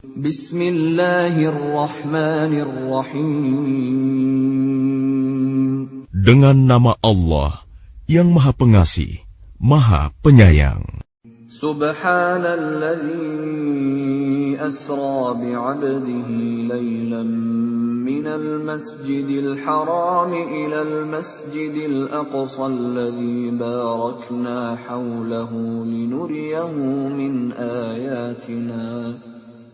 Bismillahirrahmanirrahim. Dengan nama Allah yang Maha Pengasih, Maha Penyayang. Subhanalladzi asra bi'abdihi laylan minal masjidil haram ilal masjidil aqsa alladzi barakna hawlahu linuriyahu min ayatina.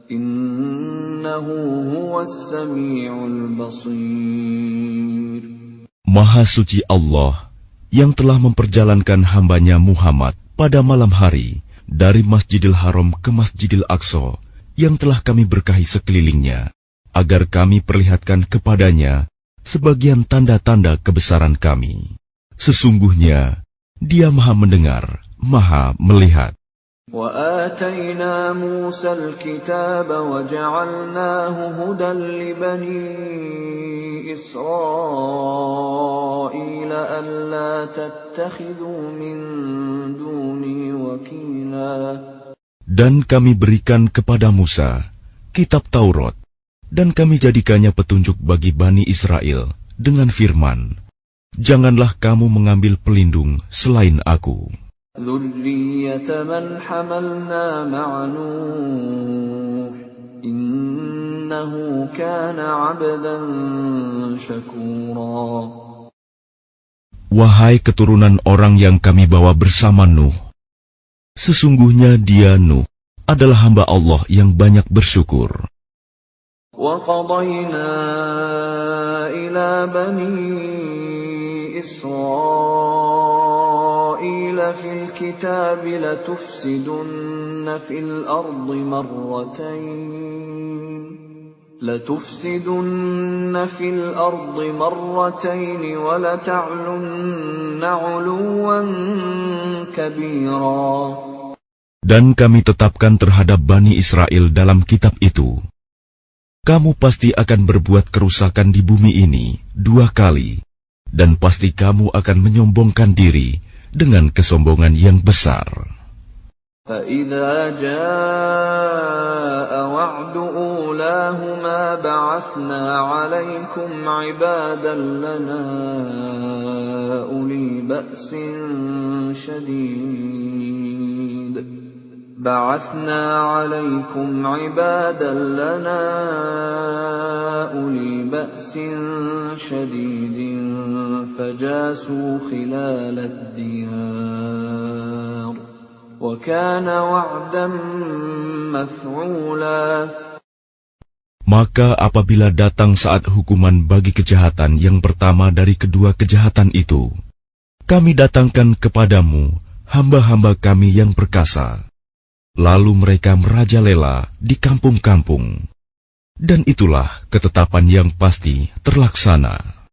Innahu huwas sami'ul basir. Maha suci Allah yang telah memperjalankan hambanya Muhammad pada malam hari dari Masjidil Haram ke Masjidil Aqsa yang telah kami berkahi sekelilingnya, agar kami perlihatkan kepadanya sebagian tanda-tanda kebesaran kami. Sesungguhnya Dia Maha mendengar, Maha melihat. وآتينا موسى الكتاب وجعلناه هدى لبني إسرائيل ألا تتخذوا من دوني وكيلا. Dan kami berikan kepada Musa kitab Taurat, dan kami jadikannya petunjuk bagi Bani Israel dengan firman, janganlah kamu mengambil pelindung selain aku. ذُرِّيَّةَ مَنْ حَمَلْنَا مَعَ نُوحٍ إِنَّهُ كَانَ عَبْدًا شَكُورًا. Wahai keturunan orang yang kami bawa bersama Nuh, sesungguhnya dia Nuh adalah hamba Allah yang banyak bersyukur. وَقَضَيْنَا إِلَى بَنِي إِسْرَائِيلَ فِي الْكِتَابِ لَتُفْسِدُنَّ فِي الْأَرْضِ مَرَّتَيْنِ وَلَتَعْلُنَّ عُلُوًّا كَبِيرًا. Dan kami tetapkan terhadap Bani Israel dalam kitab itu, kamu pasti akan berbuat kerusakan di bumi ini 2 kali, dan pasti kamu akan menyombongkan diri dengan kesombongan yang besar. فَإِذَا جَاءَ وَعْدُ أُولَاهُمَا بَعَثْنَا عَلَيْكُمْ عِبَادًا لَنَا أُولِي بَأْسٍ شَدِيدٍ فَجَاسُوا خِلَالَ الدِّيَارِ وَكَانَ وَعْدًا مَفْعُولًا. Maka apabila datang saat hukuman bagi kejahatan yang pertama dari kedua kejahatan itu, kami datangkan kepadamu hamba-hamba kami yang perkasa. Lalu mereka merajalela di kampung-kampung. Dan itulah ketetapan yang pasti terlaksana.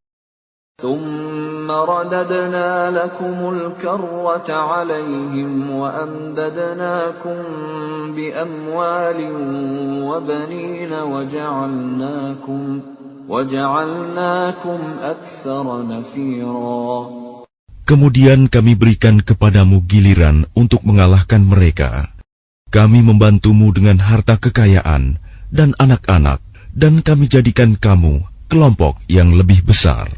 ثُمَّ رَدَدْنَا لَكُمُ الْكَرَّةَ عَلَيْهِمْ وَأَمْدَدْنَاكُمْ بِأَمْوَالٍ وَبَنِينَ وَجَعَلْنَاكُمْ أَكْثَرَ نَفِيرًا. Kemudian kami berikan kepadamu giliran untuk mengalahkan mereka. Kami membantumu dengan harta kekayaan dan anak-anak, dan kami jadikan kamu kelompok yang lebih besar.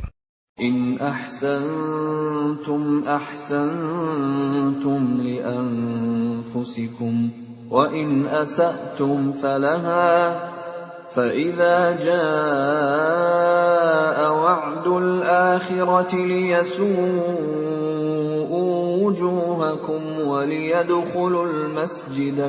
إِنْ أَحْسَنْتُمْ أَحْسَنْتُمْ لِأَنفُسِكُمْ وَإِنْ أَسَأْتُمْ فَلَهَا فَإِذَا جَاءَ وَعْدُ الْآخِرَةِ لِيَسُوءُوا وُجُوهَكُمْ وَلِيَدْخُلُوا الْمَسْجِدَ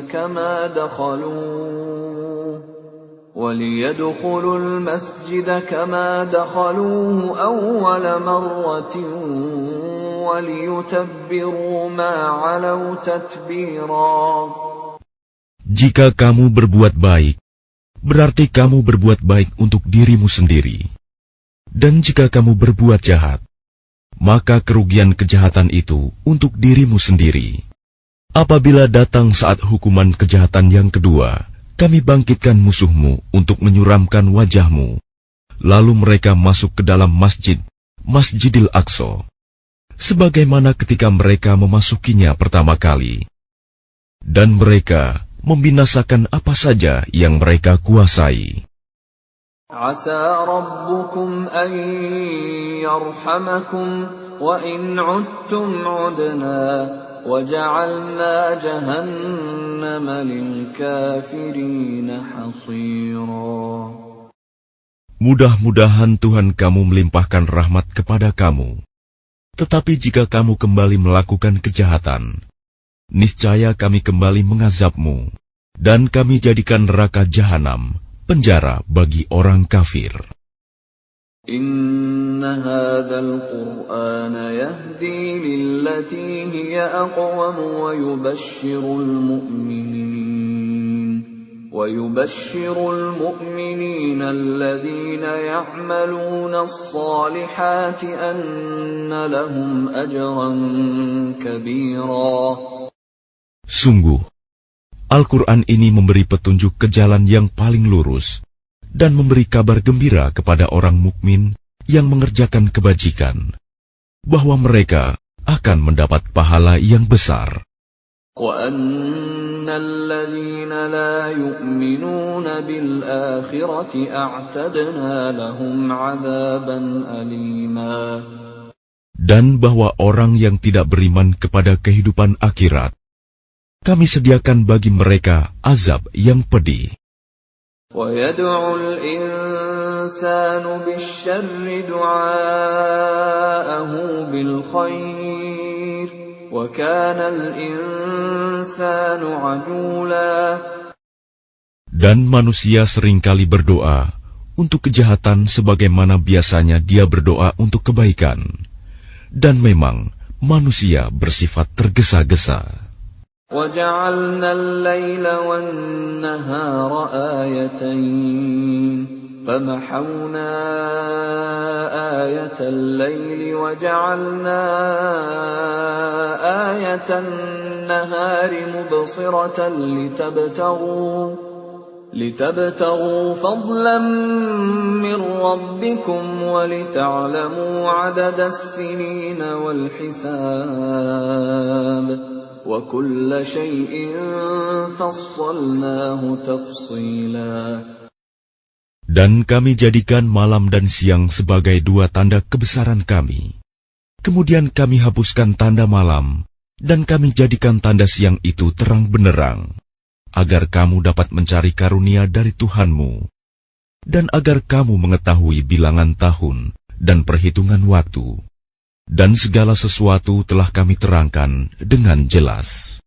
كَمَا دَخَلُوهُ أَوَّلَ مَرَّةٍ وَلِيُتَبِّرُوا مَا عَلَوْا تَتْبِيرًا. Jika kamu berbuat baik, berarti kamu berbuat baik untuk dirimu sendiri. Dan jika kamu berbuat jahat, maka kerugian kejahatan itu untuk dirimu sendiri. Apabila datang saat hukuman kejahatan yang kedua, kami bangkitkan musuhmu untuk menyuramkan wajahmu. Lalu mereka masuk ke dalam Masjidil Aqsa, sebagaimana ketika mereka memasukinya pertama kali. Dan mereka membinasakan apa saja yang mereka kuasai. Asa rabbukum an yarhamakum wa in 'udtum 'udna wa ja'alna jahannama lil kafirin hasira. Mudah-mudahan Tuhan kamu melimpahkan rahmat kepada kamu. Tetapi jika kamu kembali melakukan kejahatan, niscaya kami kembali mengazabmu, dan kami jadikan neraka jahanam penjara bagi orang kafir. Inna hadzal Qur'ana yahdi lillati hiya aqwam wa yubashshirul mu'minina alladhina ya'maluna as-salihati anna lahum ajran kabira. Sungguh, Al-Quran ini memberi petunjuk ke jalan yang paling lurus dan memberi kabar gembira kepada orang mukmin yang mengerjakan kebajikan, bahwa mereka akan mendapat pahala yang besar. وَأَنَّ الَّذِينَ لَا يُؤْمِنُونَ بِالْآخِرَةِ أَعْتَدْنَا لَهُمْ عَذَابًا أَلِيمًا. Dan bahwa orang yang tidak beriman kepada kehidupan akhirat, kami sediakan bagi mereka azab yang pedih. وَيَدْعُ الْإِنسَانُ بِالشَّرِّ دُعَاءَهُ بِالْخَيْرِ وَكَانَ الْإِنسَانُ عَجُولًا. Dan manusia seringkali berdoa untuk kejahatan sebagaimana biasanya dia berdoa untuk kebaikan. Dan memang manusia bersifat tergesa-gesa. وَجَعَلْنَا اللَّيْلَ وَالنَّهَارَ آيَتَيْنِ فَمَحَوْنَا آيَةَ اللَّيْلِ وَجَعَلْنَا آيَةَ النَّهَارِ مُبْصِرَةً لِتَبْتَغُوا فَضْلًا مِّن رَّبِّكُمْ وَلِتَعْلَمُوا عَدَدَ السِّنِينَ وَالْحِسَابَ وَكُلَّ شَيْءٍ فَصَّلْنَاهُ تَفْصِيلًا. Dan kami jadikan malam dan siang sebagai dua tanda kebesaran kami. Kemudian kami hapuskan tanda malam, dan kami jadikan tanda siang itu terang benderang, agar kamu dapat mencari karunia dari Tuhanmu, dan agar kamu mengetahui bilangan tahun dan perhitungan waktu. Dan segala sesuatu telah kami terangkan dengan jelas.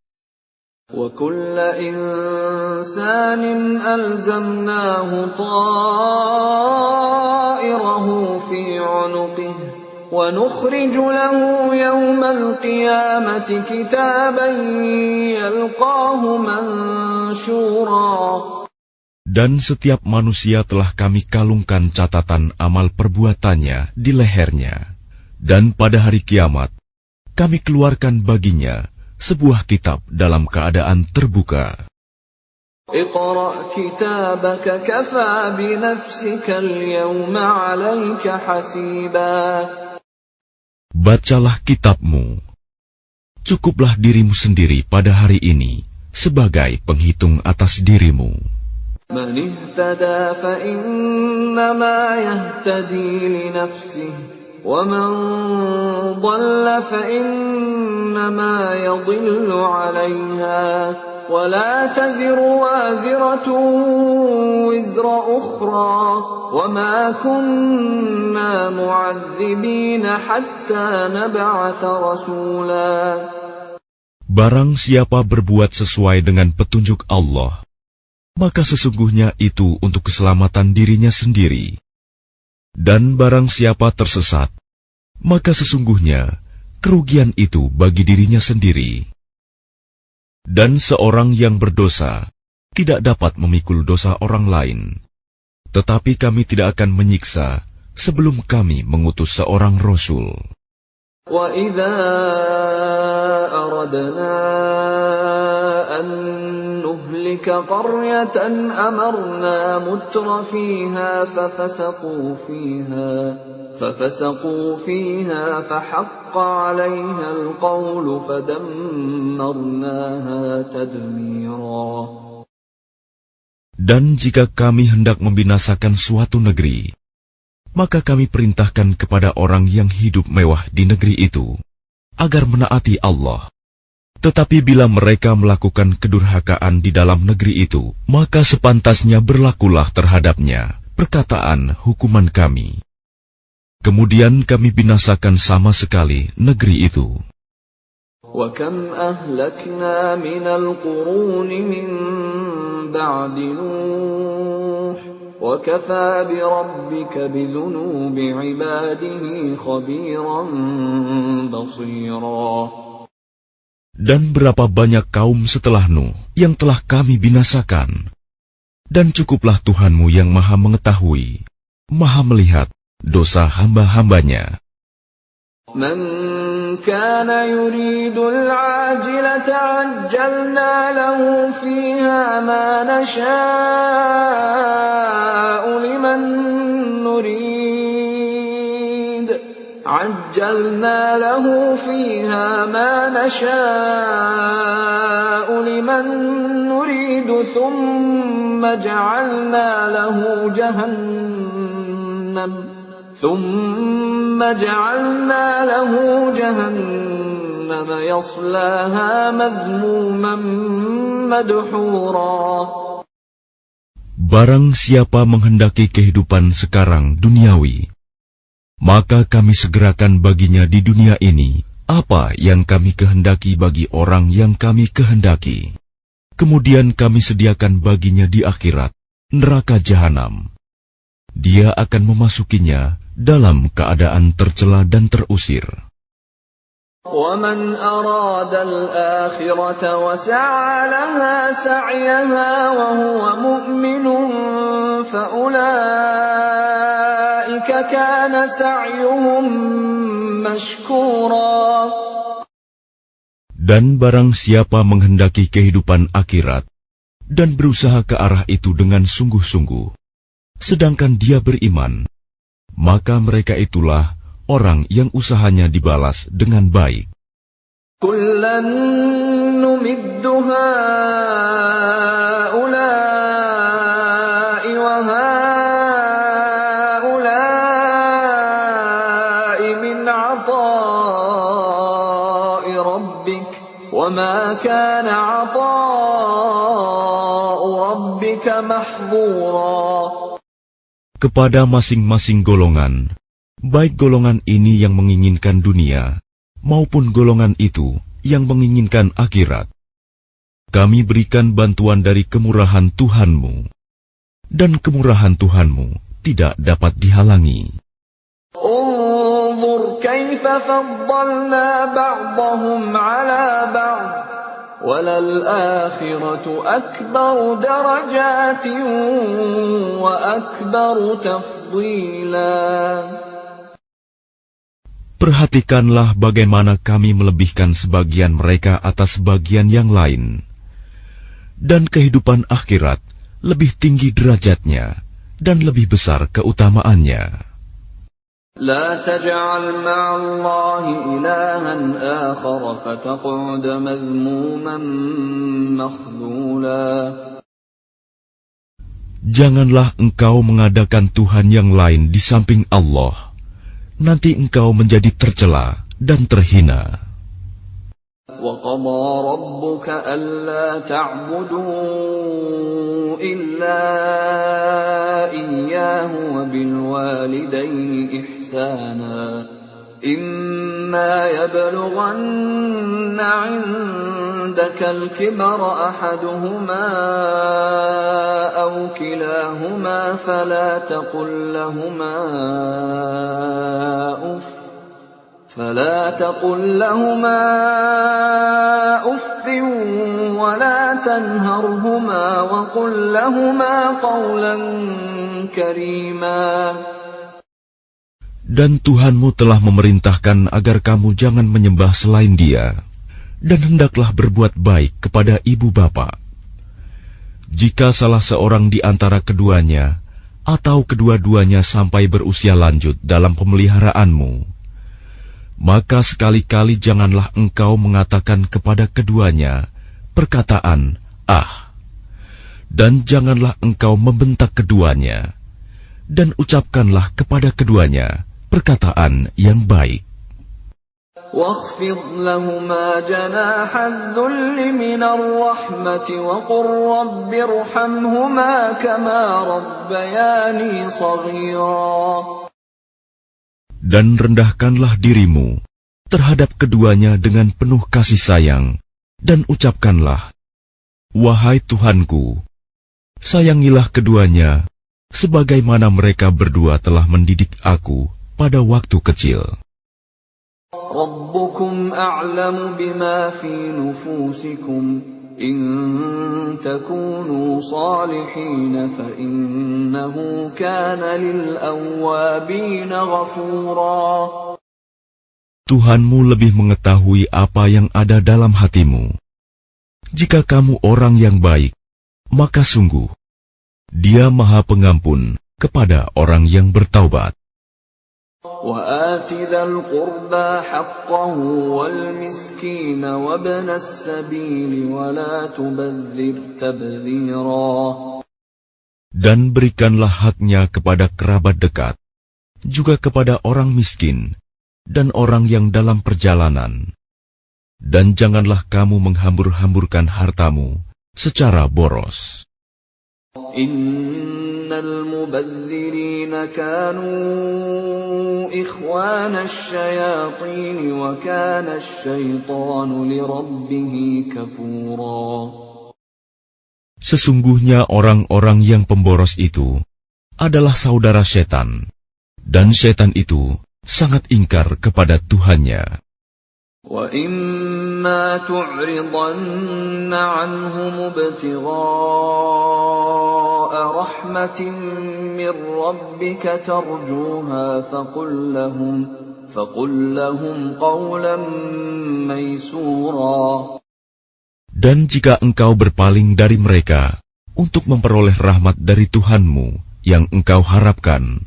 وَكُلَّ إِنسَانٍ أَلْزَمْنَاهُ طَائِرَهُ فِي عُنُقِهِ وَنُخْرِجُ لَهُ يَوْمَ الْقِيَامَةِ كِتَابًا يَلْقَاهُ مَنشُورًا. Dan setiap manusia telah kami kalungkan catatan amal perbuatannya di lehernya. Dan pada hari kiamat, kami keluarkan baginya sebuah kitab dalam keadaan terbuka. اقرأ كتابك كفى بنفسك اليوم عليك حسيبا. Bacalah kitabmu. Cukuplah dirimu sendiri pada hari ini sebagai penghitung atas dirimu. من اهتدى فإنما يهتدي لنفسه ومن ضل فإنما يضل عليها ولا تزر وازرة وزر أخرى وما كنا معذبين حتى نبعث رسولا. Barang siapa berbuat sesuai dengan petunjuk Allah, maka sesungguhnya itu untuk keselamatan dirinya sendiri. Dan barang siapa tersesat, maka sesungguhnya kerugian itu bagi dirinya sendiri. Dan seorang yang berdosa tidak dapat memikul dosa orang lain. Tetapi kami tidak akan menyiksa sebelum kami mengutus seorang Rasul. وَإِذَا أَرَدْنَا أَن نُّهْلِكَ قَرْيَةً أَمَرْنَا مُتْرَ فِيهَا فَفَسَقُوا فِيهَا فَحَقَّ عَلَيْهَا الْقَوْلُ فَدَمَّرْنَاهَا تَدْمِيرًا. Dan jika kami hendak membinasakan suatu negeri, maka kami perintahkan kepada orang yang hidup mewah di negeri itu, agar menaati Allah. Tetapi bila mereka melakukan kedurhakaan di dalam negeri itu, maka sepantasnya berlakulah terhadapnya perkataan hukuman kami. Kemudian kami binasakan sama sekali negeri itu. وَكَمْ أَهْلَكْنَا مِنَ الْقُرُونِ مِنْ بَعْدِ نُوحٍ وَكَفَى بِرَبِّكَ بِذُنُوبِ عِبَادِهِ خَبِيرًا بَصِيرًا. Dan berapa banyak kaum setelah Nuh yang telah kami binasakan. Dan cukuplah Tuhanmu yang maha mengetahui, maha melihat dosa hamba-hambanya. من كان يريد العاجلة عجلنا له فيها ما نشاء لمن نريد ثم جعلنا له جهنم يصلاها مذموما مدحورا. Barang siapa menghendaki kehidupan sekarang duniawi, maka kami segerakan baginya di dunia ini apa yang kami kehendaki bagi orang yang kami kehendaki. Kemudian kami sediakan baginya di akhirat neraka jahanam. Dia akan memasukinya dalam keadaan tercela dan terusir. وَمَنْ أَرَادَ الْآخِرَةَ وَسَعَى لَهَا سَعْيَهَا وَهُوَ مُؤْمِنٌ فَأُولَئِكَ كَانَ سَعْيُهُمْ مَشْكُورًا. Dan barang siapa menghendaki kehidupan akhirat dan berusaha ke arah itu dengan sungguh-sungguh, sedangkan dia beriman, maka mereka itulah orang yang usahanya dibalas dengan baik. كُلًّا نُمِدُّ هَؤُلَاءِ وَهَؤُلَاءِ مِنْ عَطَاءِ رَبِّكَ وَمَا كَانَ عَطَاءُ رَبِّكَ مَحْظُورًا. Kepada masing-masing golongan, baik golongan ini yang menginginkan dunia, maupun golongan itu yang menginginkan akhirat, kami berikan bantuan dari kemurahan Tuhanmu, dan kemurahan Tuhanmu tidak dapat dihalangi. انظر كيف فضلنا بعضهم على بعض وللآخرة أكبر درجات وأكبر تفضيلا. Perhatikanlah bagaimana kami melebihkan sebagian mereka atas sebagian yang lain. Dan kehidupan akhirat lebih tinggi derajatnya dan lebih besar keutamaannya. لا تجعل مع الله إلها آخر فتقعد مذموما مخذولا. Janganlah engkau mengadakan Tuhan yang lain di samping Allah. Nanti engkau menjadi tercela dan terhina. وَقَضَى رَبُّكَ أَلَّا تَعْبُدُوا إِلَّا إِيَّاهُ وَبِالْوَالِدَيْنِ إِحْسَانًا إِمَّا يَبْلُغَنَّ عِندَكَ الْكِبَرَ أَحَدُهُمَا أَوْ كِلَاهُمَا فَلَا تقل لهما أف ولا تنهرهما وقل لهما قولا كريما. Dan Tuhanmu telah memerintahkan agar kamu jangan menyembah selain Dia, dan hendaklah berbuat baik kepada ibu bapa. Jika salah seorang di antara keduanya atau kedua-duanya sampai berusia lanjut dalam pemeliharaanmu, maka sekali-kali janganlah engkau mengatakan kepada keduanya perkataan "ah", Dan janganlah engkau membentak keduanya, dan ucapkanlah kepada keduanya perkataan yang baik. وَاخْفِضْ لَهُمَا جَنَاحَ الذُّلِّ مِنَ الرَّحْمَةِ وَقُلْ رَبِّ ارْحَمْهُمَا كَمَا رَبَّيَانِي صَغِيرًا. Dan rendahkanlah dirimu terhadap keduanya dengan penuh kasih sayang, dan ucapkanlah, wahai Tuhanku, sayangilah keduanya, sebagaimana mereka berdua telah mendidik aku pada waktu kecil. رَبُّكُمْ أَعْلَمُ بِمَا فِي نُفُوسِكُمْ إِن تَكُونُوا صَالِحِينَ فَإِنَّهُ كَانَ لِلْأَوَّابِينَ غَفُورًا. Tuhanmu lebih mengetahui apa yang ada dalam hatimu. Jika kamu orang yang baik, maka sungguh Dia Maha Pengampun kepada orang yang bertaubat. وَآتِ ذَا الْقُرْبَى حَقَّهُ وَالْمِسْكِينَ وَابْنَ السَّبِيلِ وَلَا تُبَذِّرْ تَبْذِيرًا. Dan berikanlah haknya kepada kerabat dekat, juga kepada orang miskin dan orang yang dalam perjalanan. Dan janganlah kamu menghambur-hamburkan hartamu secara boros. Innal mubadzirina kanu ikhwana asyayatin wa kana asyaitanu lirabbih kafura. Sesungguhnya orang-orang yang pemboros itu adalah saudara setan, dan setan itu sangat ingkar kepada Tuhannya. وَإِمَّا تُعْرِضَنَّ عَنْهُمُ ابْتِغَاءَ رَحْمَةٍ مِّن رَّبِّكَ تَرْجُوهَا فَقُل لَّهُمْ قَوْلًا مَّيْسُورًا. Dan jika engkau berpaling dari mereka untuk memperoleh rahmat dari Tuhanmu yang engkau harapkan,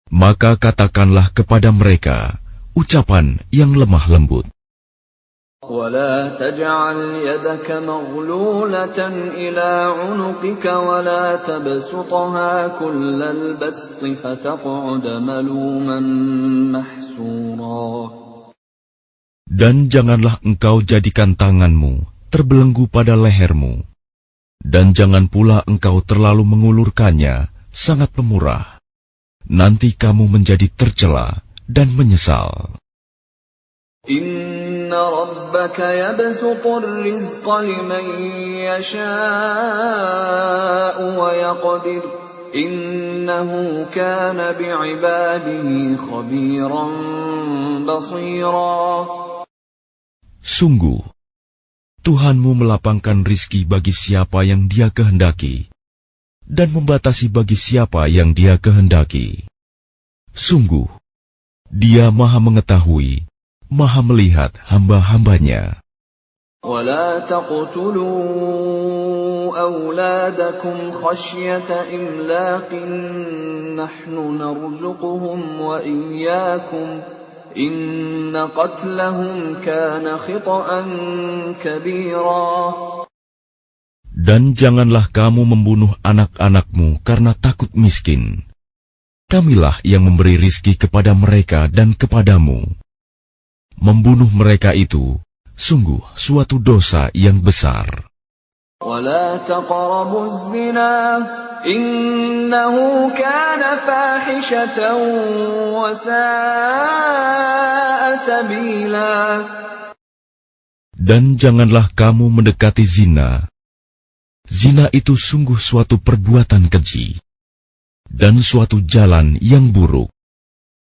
maka katakanlah kepada mereka ucapan yang lemah lembut. وَلَا تَجْعَلْ يَدَكَ مَغْلُولَةً إِلَى عُنُقِكَ وَلَا تَبْسُطْهَا كُلَّ الْبَسْطِ فَتَقْعُدَ مَلُومًا مَحْسُورًا. Dan janganlah engkau jadikan tanganmu terbelenggu pada lehermu, dan jangan pula engkau terlalu mengulurkannya sangat pemurah. Nanti kamu menjadi tercela dan menyesal. Inna rabbaka yabsutur rizqa liman yasha'u wa yaqdir. Innahu kana bi'ibadihi khabiran basira. Sungguh, Tuhanmu melapangkan rizki bagi siapa yang Dia kehendaki, dan membatasi bagi siapa yang Dia kehendaki. Sungguh, Dia Maha mengetahui, Maha melihat hamba-hambanya. وَلَا تَقْتُلُوا أَوْلَادَكُمْ خَشْيَةَ إِمْلَاقٍ نَحْنُ نَرْزُقُهُمْ وَإِيَّاكُمْ إِنَّ قَتْلَهُمْ كَانَ خِطْئًا كَبِيرًا. Dan janganlah kamu membunuh anak-anakmu karena takut miskin. Kamilah yang memberi rizki kepada mereka dan kepadamu. Membunuh mereka itu sungguh suatu dosa yang besar. وَلَا تَقْرَبُوا الزِّنَا إِنَّهُ كَانَ فَاحِشَةً وَسَاءَ سَبِيلًا. Dan janganlah kamu mendekati zina. Zina itu sungguh suatu perbuatan keji dan suatu jalan yang buruk.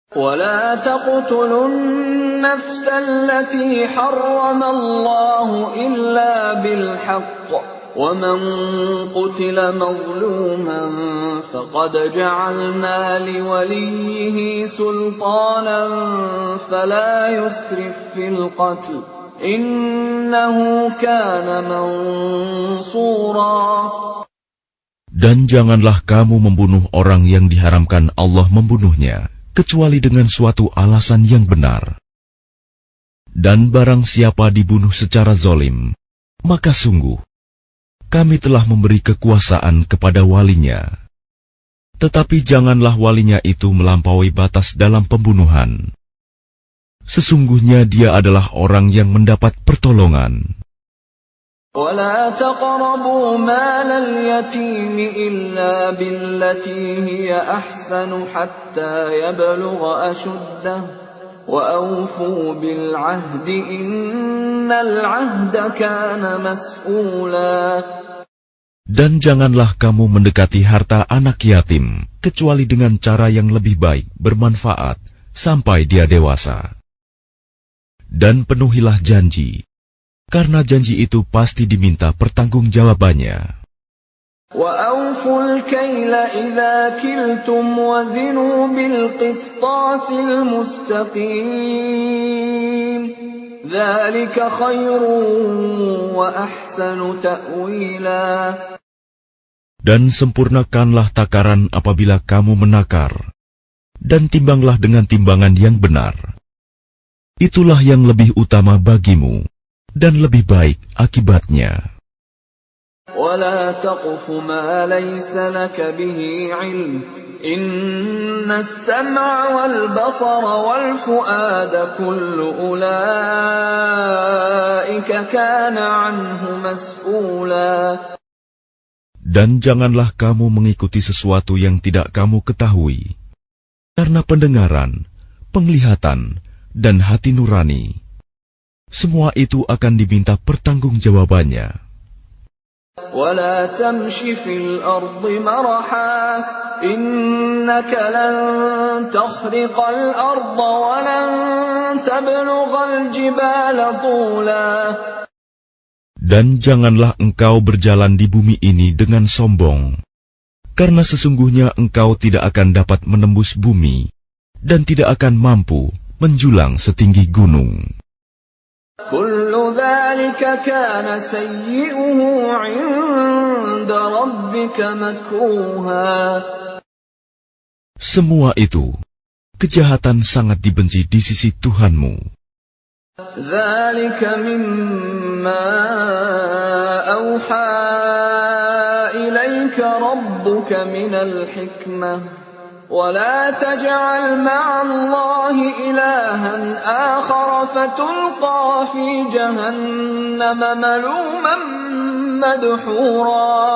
وَلَا تَقْتُلُوا النَّفْسَ الَّتِي حَرَّمَ اللَّهُ إِلَّا بِالْحَقِّ وَمَنْ قُتِلَ مَظْلُومًا فَقَدْ جَعَلْنَا لِوَلِيِّهِ سُلْطَانًا فَلَا يُسْرِفْ فِي الْقَتْلِ إِنَّهُ كَانَ مَنْصُورًا. Dan janganlah kamu membunuh orang yang diharamkan Allah membunuhnya, kecuali dengan suatu alasan yang benar. Dan barang siapa dibunuh secara zalim, maka sungguh kami telah memberi kekuasaan kepada walinya. Tetapi janganlah walinya itu melampaui batas dalam pembunuhan. Sesungguhnya dia adalah orang yang mendapat pertolongan. ولا تقربوا مال اليتيم إلا بالتي هي أحسن حتى يبلغ أشده وأوفوا بالعهد إن العهد كان مسؤولا. Dan janganlah kamu mendekati harta anak yatim, kecuali dengan cara yang lebih baik, bermanfaat, sampai dia dewasa. Dan penuhilah janji, karena janji itu pasti diminta pertanggungjawabannya. وَأَوْفُوا الْكَيْلَ إِذَا كِلْتُمْ وَزِنُوا بِالْقِسْطَاسِ الْمُسْتَقِيمِ ذَلِكَ خَيْرٌ وَأَحْسَنُ تَأْوِيلًا. Dan sempurnakanlah takaran apabila kamu menakar, dan timbanglah dengan timbangan yang benar. Itulah yang lebih utama bagimu, dan lebih baik akibatnya. وَلَا تَقْفُ مَا لَيْسَ لَكَ بِهِ عِلْمٌ إِنَّ السَّمْعَ وَالْبَصَرَ وَالْفُؤَادَ كُلُّ أُولَئِكَ كَانَ عَنْهُ مَسْئُولًا. Dan janganlah kamu mengikuti sesuatu yang tidak kamu ketahui, karena pendengaran, penglihatan, dan hati nurani, semua itu akan diminta pertanggungjawabannya. وَلَا تَمْشِ فِي الْأَرْضِ مَرَحًا إِنَّكَ لَن تَخْرِقَ الْأَرْضَ وَلَن تَبْلُغَ الْجِبَالَ طُولًا. Dan janganlah engkau berjalan di bumi ini dengan sombong, karena sesungguhnya engkau tidak akan dapat menembus bumi, dan tidak akan mampu menjulang setinggi gunung. كُلُّ ذَلِكَ كَانَ سَيِّئُهُ عِندَ رَبِّكَ مَكْرُوهًا. Semua itu, kejahatan sangat dibenci di sisi Tuhanmu. ذَلِكَ مِمَّا أَوْحَى إِلَيْكَ رَبُّكَ مِنَ الْحِكْمَةِ وَلَا تَجْعَلْ مَعَ اللَّهِ إِلَٰهًا آخَرَ فَتُلْقَىٰ فِي جَهَنَّمَ مَلُومًا مَدْحُورًا.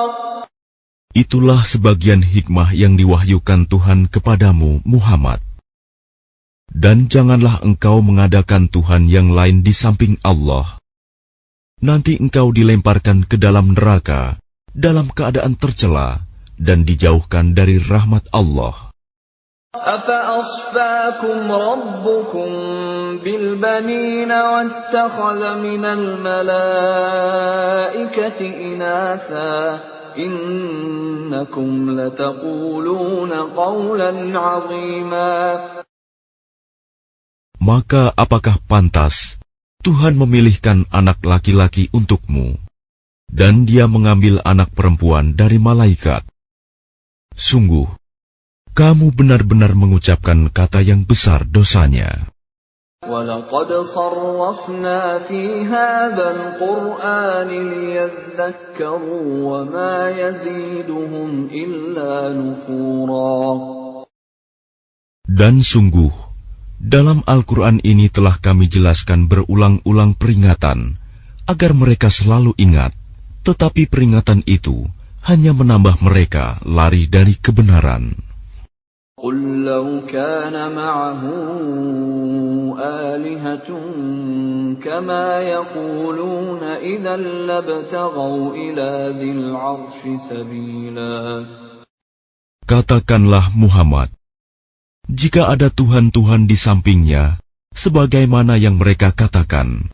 Itulah sebagian hikmah yang diwahyukan Tuhan kepadamu, Muhammad. Dan janganlah engkau mengadakan Tuhan yang lain di samping Allah. Nanti engkau dilemparkan ke dalam neraka, dalam keadaan tercela, dan dijauhkan dari rahmat Allah. أَفَأَصْفَاكُمْ رَبُّكُمْ بِالْبَنِينَ وَاتَّخَذَ مِنَ الْمَلَائِكَةِ إِنَاثًا إِنَّكُمْ لَتَقُولُونَ قَوْلًا عَظِيمًا. Maka apakah pantas Tuhan memilihkan anak laki-laki untukmu, dan Dia mengambil anak perempuan dari malaikat? Sungguh, kamu benar-benar mengucapkan kata yang besar dosanya. وَلَقَدْ صَرَّفْنَا فِي هَذَا الْقُرْآنِ لِيَذَّكَّرُوا وَمَا يَزِيدُهُمْ إِلَّا نُفُورًا. Dan sungguh, dalam Al-Quran ini telah kami jelaskan berulang-ulang peringatan, agar mereka selalu ingat, tetapi peringatan itu hanya menambah mereka lari dari kebenaran. قُلْ لَوْ كَانَ مَعَهُ آلِهَةٌ كَمَا يَقُولُونَ إِذًا لَابْتَغَوْا إِلَى ذِي الْعَرْشِ سَبِيلًا. Katakanlah Muhammad, jika ada Tuhan-Tuhan di sampingnya, sebagaimana yang mereka katakan,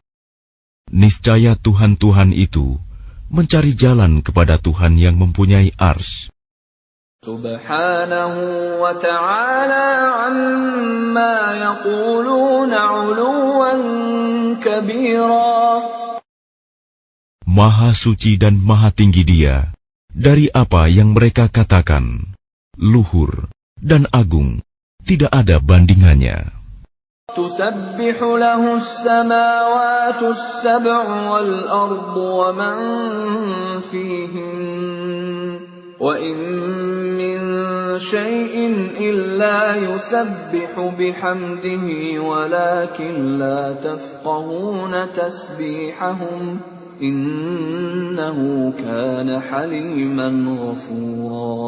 niscaya Tuhan-Tuhan itu mencari jalan kepada Tuhan yang mempunyai ars. Subhanahu wa ta'ala amma yaquluna 'uluwan kabira. Maha suci dan maha tinggi Dia dari apa yang mereka katakan, luhur dan agung, tidak ada bandingannya. تسبح له السماوات السبع والأرض ومن فيهن وإن من شيء إلا يسبح بحمده ولكن لا تفقهون تسبيحهم إنه كان حليما غفورا.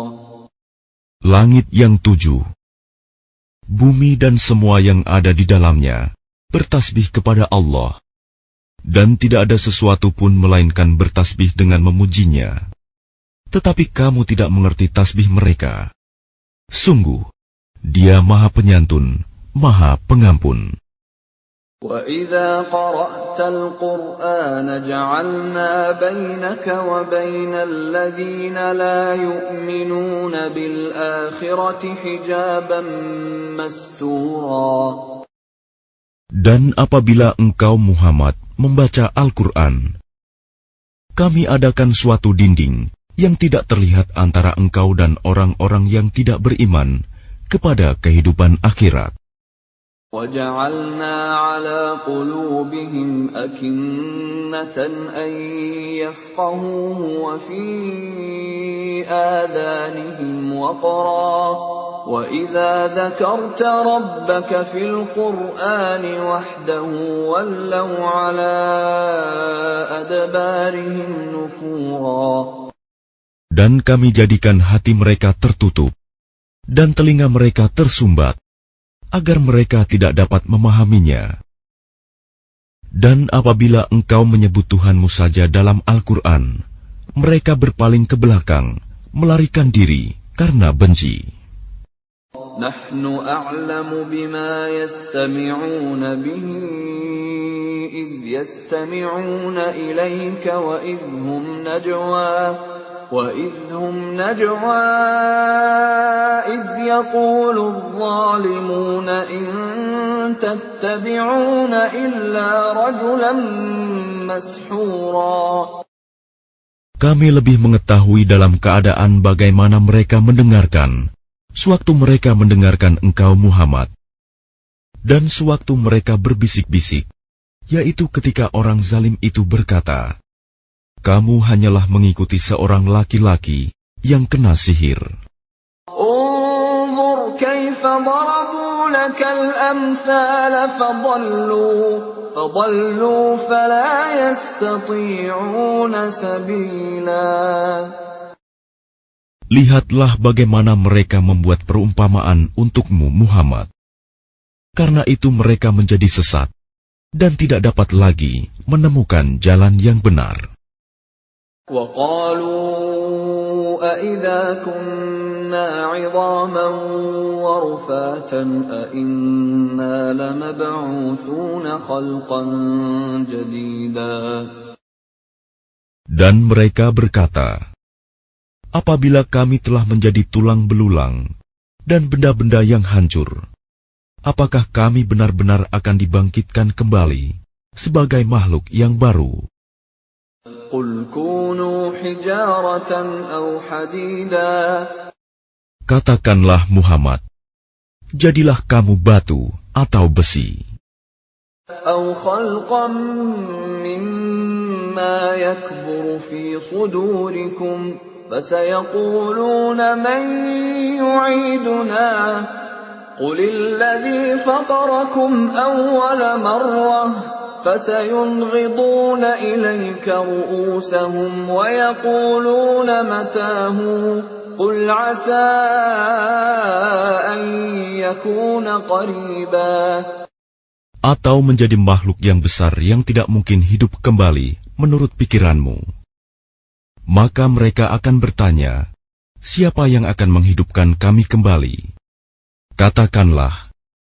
Langit yang 7, bumi dan semua yang ada di dalamnya bertasbih kepada Allah, dan tidak ada sesuatu pun melainkan bertasbih dengan memujinya. Tetapi kamu tidak mengerti tasbih mereka. Sungguh, Dia Maha Penyantun, Maha Pengampun. وَإِذَا قَرَأْتَ الْقُرْآنَ جَعَلْنَا بَيْنَكَ وَبَيْنَ الَّذِينَ لَا يُؤْمِنُونَ بِالْآخِرَةِ حِجَابًا مَسْتُورًا. Dan apabila engkau Muhammad membaca Al-Quran, kami adakan suatu dinding yang tidak terlihat antara engkau dan orang-orang yang tidak beriman kepada kehidupan akhirat. وَجَعَلْنَا عَلَى قُلُوبِهِمْ أَكِنَّةً أَن يَفْقَهُوهُ وَفِي آذَانِهِمْ وَقْرًا وَإِذَا ذَكَرْتَ رَبَّكَ فِي الْقُرْآنِ وَحْدَهُ وَلَّوْا عَلَى أَدْبَارِهِمْ نُفُورًا. Dan kami jadikan hati mereka tertutup dan telinga mereka tersumbat, agar mereka tidak dapat memahaminya. Dan apabila engkau menyebut Tuhanmu saja dalam Al-Quran, mereka berpaling ke belakang, melarikan diri karena benci. Nahnu a'lamu bima yastami'una bihi idh yastami'una ilayka wa idhum najwa وَإِذْ هُمْ نَجْوَى إِذْ يَقُولُ الظَّالِمُونَ إِن تَتَّبِعُونَ إِلَّا رَجُلًا مَسْحُورًا. Kami lebih mengetahui dalam keadaan bagaimana mereka mendengarkan, sewaktu mereka mendengarkan engkau Muhammad, dan sewaktu mereka berbisik-bisik, yaitu ketika orang zalim itu berkata, kamu hanyalah mengikuti seorang laki-laki yang kena sihir. Unzur kaifa darabu lakal amthal fadallu fala yastati'una sabila. Lihatlah bagaimana mereka membuat perumpamaan untukmu Muhammad. Karena itu mereka menjadi sesat dan tidak dapat lagi menemukan jalan yang benar. وَقَالُوا أَإِذَا كُنَّا عِظَامًا وَرُفَاتًا أَإِنَّا لَمَبْعُوثُونَ خَلْقًا جَدِيدًا. Dan mereka berkata, apabila kami telah menjadi tulang belulang dan benda-benda yang hancur, apakah kami benar-benar akan dibangkitkan kembali sebagai makhluk yang baru? قُلْ كُونُوا حِجَارَةً أَوْ حَدِيدًا. Katakanlah Muhammad, jadilah kamu batu atau besi. أَوْ خَلْقًا مِّمَّا يَكْبُرُ فِي صُدُورِكُمْ فَسَيَقُولُونَ مَن يُعِيدُنَا قُلِ الَّذِي فَطَرَكُمْ أَوَّلَ مَرَّةٍ فَسَيُنْغِضُونَ إِلَيْكَ رُءُوسَهُمْ وَيَقُولُونَ مَتَىٰ قُلْ عَسَىٰ أَن يَكُونَ قَرِيبًا. Atau menjadi makhluk yang besar yang tidak mungkin hidup kembali menurut pikiranmu. Maka mereka akan bertanya, siapa yang akan menghidupkan kami kembali? Katakanlah,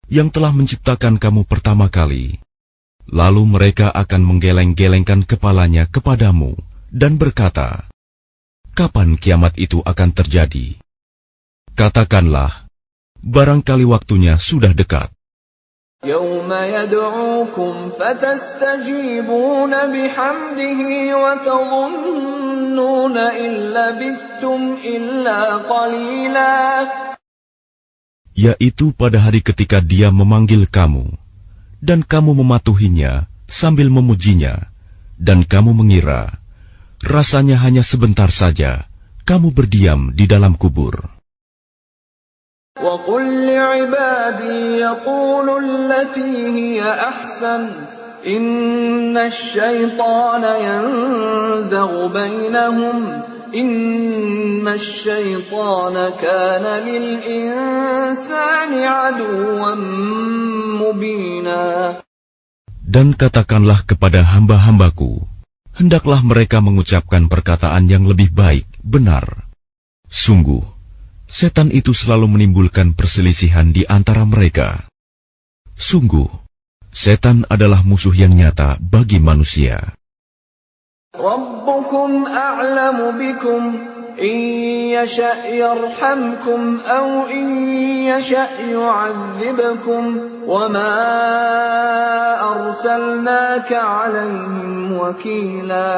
yang telah menciptakan kamu pertama kali. Lalu mereka akan menggeleng-gelengkan kepalanya kepadamu dan berkata, kapan kiamat itu akan terjadi? Katakanlah, barangkali waktunya sudah dekat. يَوْمَ يَدْعُوكُمْ فَتَسْتَجِيبُونَ بِحَمْدِهِ وَتَظُنُّونَ إِن لَّبِثْتُمْ إِلَّا قَلِيلًا. Yaitu pada hari ketika Dia memanggil kamu, dan kamu mematuhinya sambil memujinya, dan kamu mengira rasanya hanya sebentar saja kamu berdiam di dalam kubur. وَقُلْ لِعِبَادِي يَقُولُوا الَّتِي هِيَ أَحْسَنُ إِنَّ الشَّيْطَانَ يَنزَغُ بَيْنَهُمْ إِنَّ الشَّيْطَانَ كَانَ لِلْإِنسَانِ عَدُوًّا مُبِينًا. Dan katakanlah kepada hamba-hambaku, hendaklah mereka mengucapkan perkataan yang lebih baik, benar. Sungguh, setan itu selalu menimbulkan perselisihan di antara mereka. Sungguh, setan adalah musuh yang nyata bagi manusia. رَبُّكُمْ أَعْلَمُ بِكُمْ إِنْ يَشَأْ يَرْحَمْكُمْ أَوْ إِنْ يَشَأْ يُعَذِّبْكُمْ وَمَا أَرْسَلْنَاكَ عَلَيْهِمْ وَكِيلًا.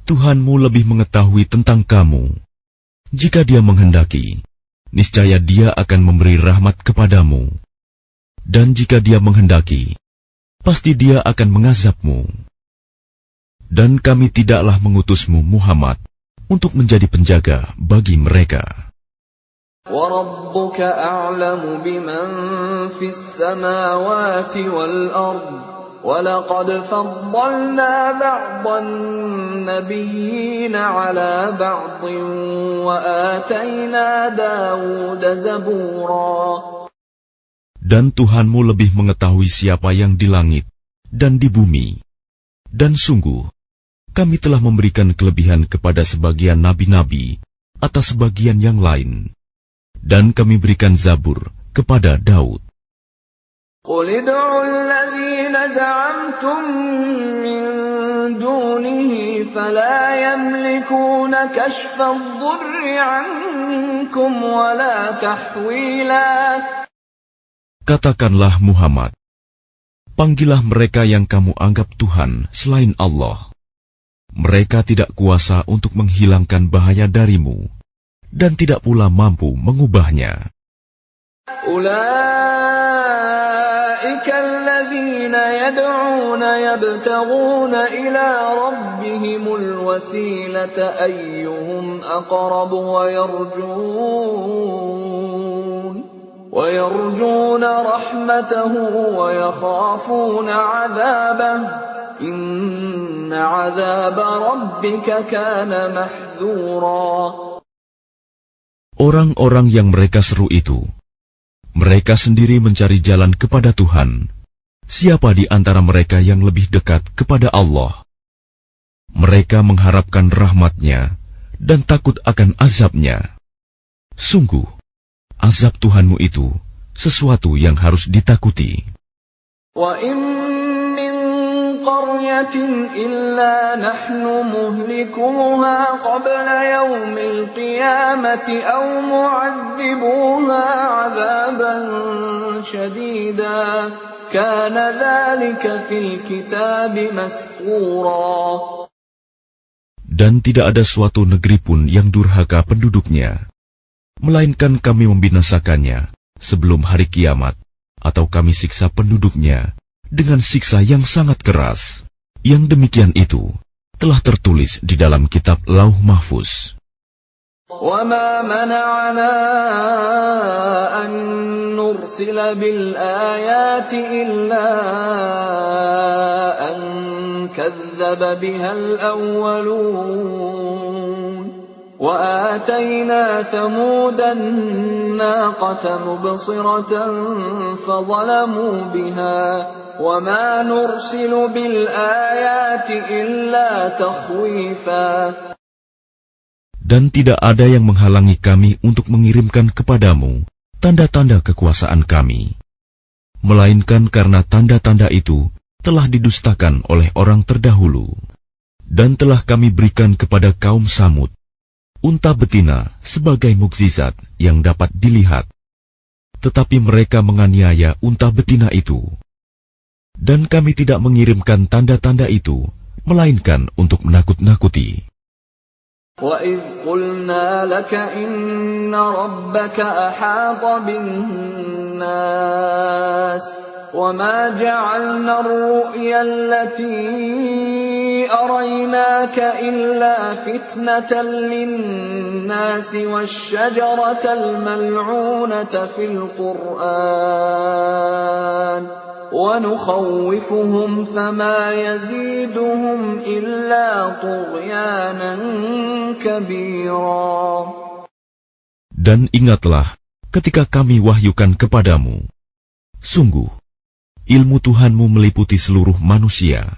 Tuhanmu lebih mengetahui tentang kamu. Jika Dia menghendaki, niscaya Dia akan memberi rahmat kepadamu. Dan jika Dia menghendaki, pasti Dia akan mengazabmu. Dan kami tidaklah mengutusmu Muhammad untuk menjadi penjaga bagi mereka. وَرَبُّكَ أَعْلَمُ بِمَنْ فِي السَّمَاوَاتِ وَالْأَرْضِ وَلَقَدْ فَضَّلْنَا بَعْضَ النَّبِيِّينَ عَلَى بَعْضٍ وَآتَيْنَا دَاوُودَ زَبُورًا. Dan Tuhanmu lebih mengetahui siapa yang di langit dan di bumi. Dan sungguh, kami telah memberikan kelebihan kepada sebagian nabi-nabi atas sebagian yang lain. Dan kami berikan Zabur kepada Daud. قُلِ ادْعُوا الَّذِينَ زَعَمْتُم مِّن دُونِهِ فَلَا يَمْلِكُونَ كَشْفَ الضُّرِّ عَنكُمْ وَلَا تَحْوِيلًا. Katakanlah Muhammad, panggillah mereka yang kamu anggap Tuhan selain Allah. Mereka tidak kuasa untuk menghilangkan bahaya darimu, dan tidak pula mampu mengubahnya. أُولَئِكَ الَّذِينَ يَدْعُونَ يَبْتَغُونَ إِلَى رَبِّهِمُ الْوَسِيلَةَ أَيُّهُمْ أَقْرَبُ وَيَرْجُونَ رَحْمَتَهُ وَيَخَافُونَ عَذَابَهُ إِنَّ عَذَابَ رَبِّكَ كَانَ مَحْذُورًا. Orang-orang yang mereka seru itu, mereka sendiri mencari jalan kepada Tuhan. Siapa di antara mereka yang lebih dekat kepada Allah? Mereka mengharapkan rahmat-Nya dan takut akan azab-Nya. Sungguh, azab Tuhanmu itu sesuatu yang harus ditakuti. قَرْيَةٍ إِلَّا نَحْنُ مُهْلِكُوهَا قَبْلَ يَوْمِ الْقِيَامَةِ أَوْ مُعَذِّبُوهَا عَذَابًا شَدِيدًا كَانَ ذَلِكَ فِي الْكِتَابِ مَسْطُورًا. Dan tidak ada suatu negeri pun yang durhaka penduduknya, melainkan kami membinasakannya sebelum hari kiamat, atau kami siksa penduduknya dengan siksa yang sangat keras. Yang demikian itu telah tertulis di dalam kitab Lauh Mahfuz. وَمَا مَنَعَنَا أَن نُّرْسِلَ بِالْآيَاتِ إِلَّا أَن كَذَّبَ بِهَا الْأَوَّلُونَ وَآتَيْنَا ثَمُودَ النَّاقَةَ مُبْصِرَةً فَظَلَمُوا بِهَا وَمَا نُرْسِلُ بِالْآيَاتِ إِلَّا تَخْوِيفًا. Dan tidak ada yang menghalangi kami untuk mengirimkan kepadamu tanda-tanda kekuasaan kami, melainkan karena tanda-tanda itu telah didustakan oleh orang terdahulu. Dan telah kami berikan kepada kaum Samud unta betina sebagai mukjizat yang dapat dilihat, tetapi mereka menganiaya unta betina itu. Dan kami tidak mengirimkan tanda-tanda itu, melainkan untuk menakut-nakuti. وَإِذْ قُلْنَا لَكَ إِنَّ رَبَّكَ أَحَاطَ بِالنَّاسِ وما جعلنا الرؤيا التي أريناك إلا فتنة للناس والشجرة الملعونة في القرآن ونخوفهم فما يزيدهم إلا طغيانا كبيرا. Dan ingatlah ketika kami wahyukan kepadamu, sungguh ilmu Tuhanmu meliputi seluruh manusia,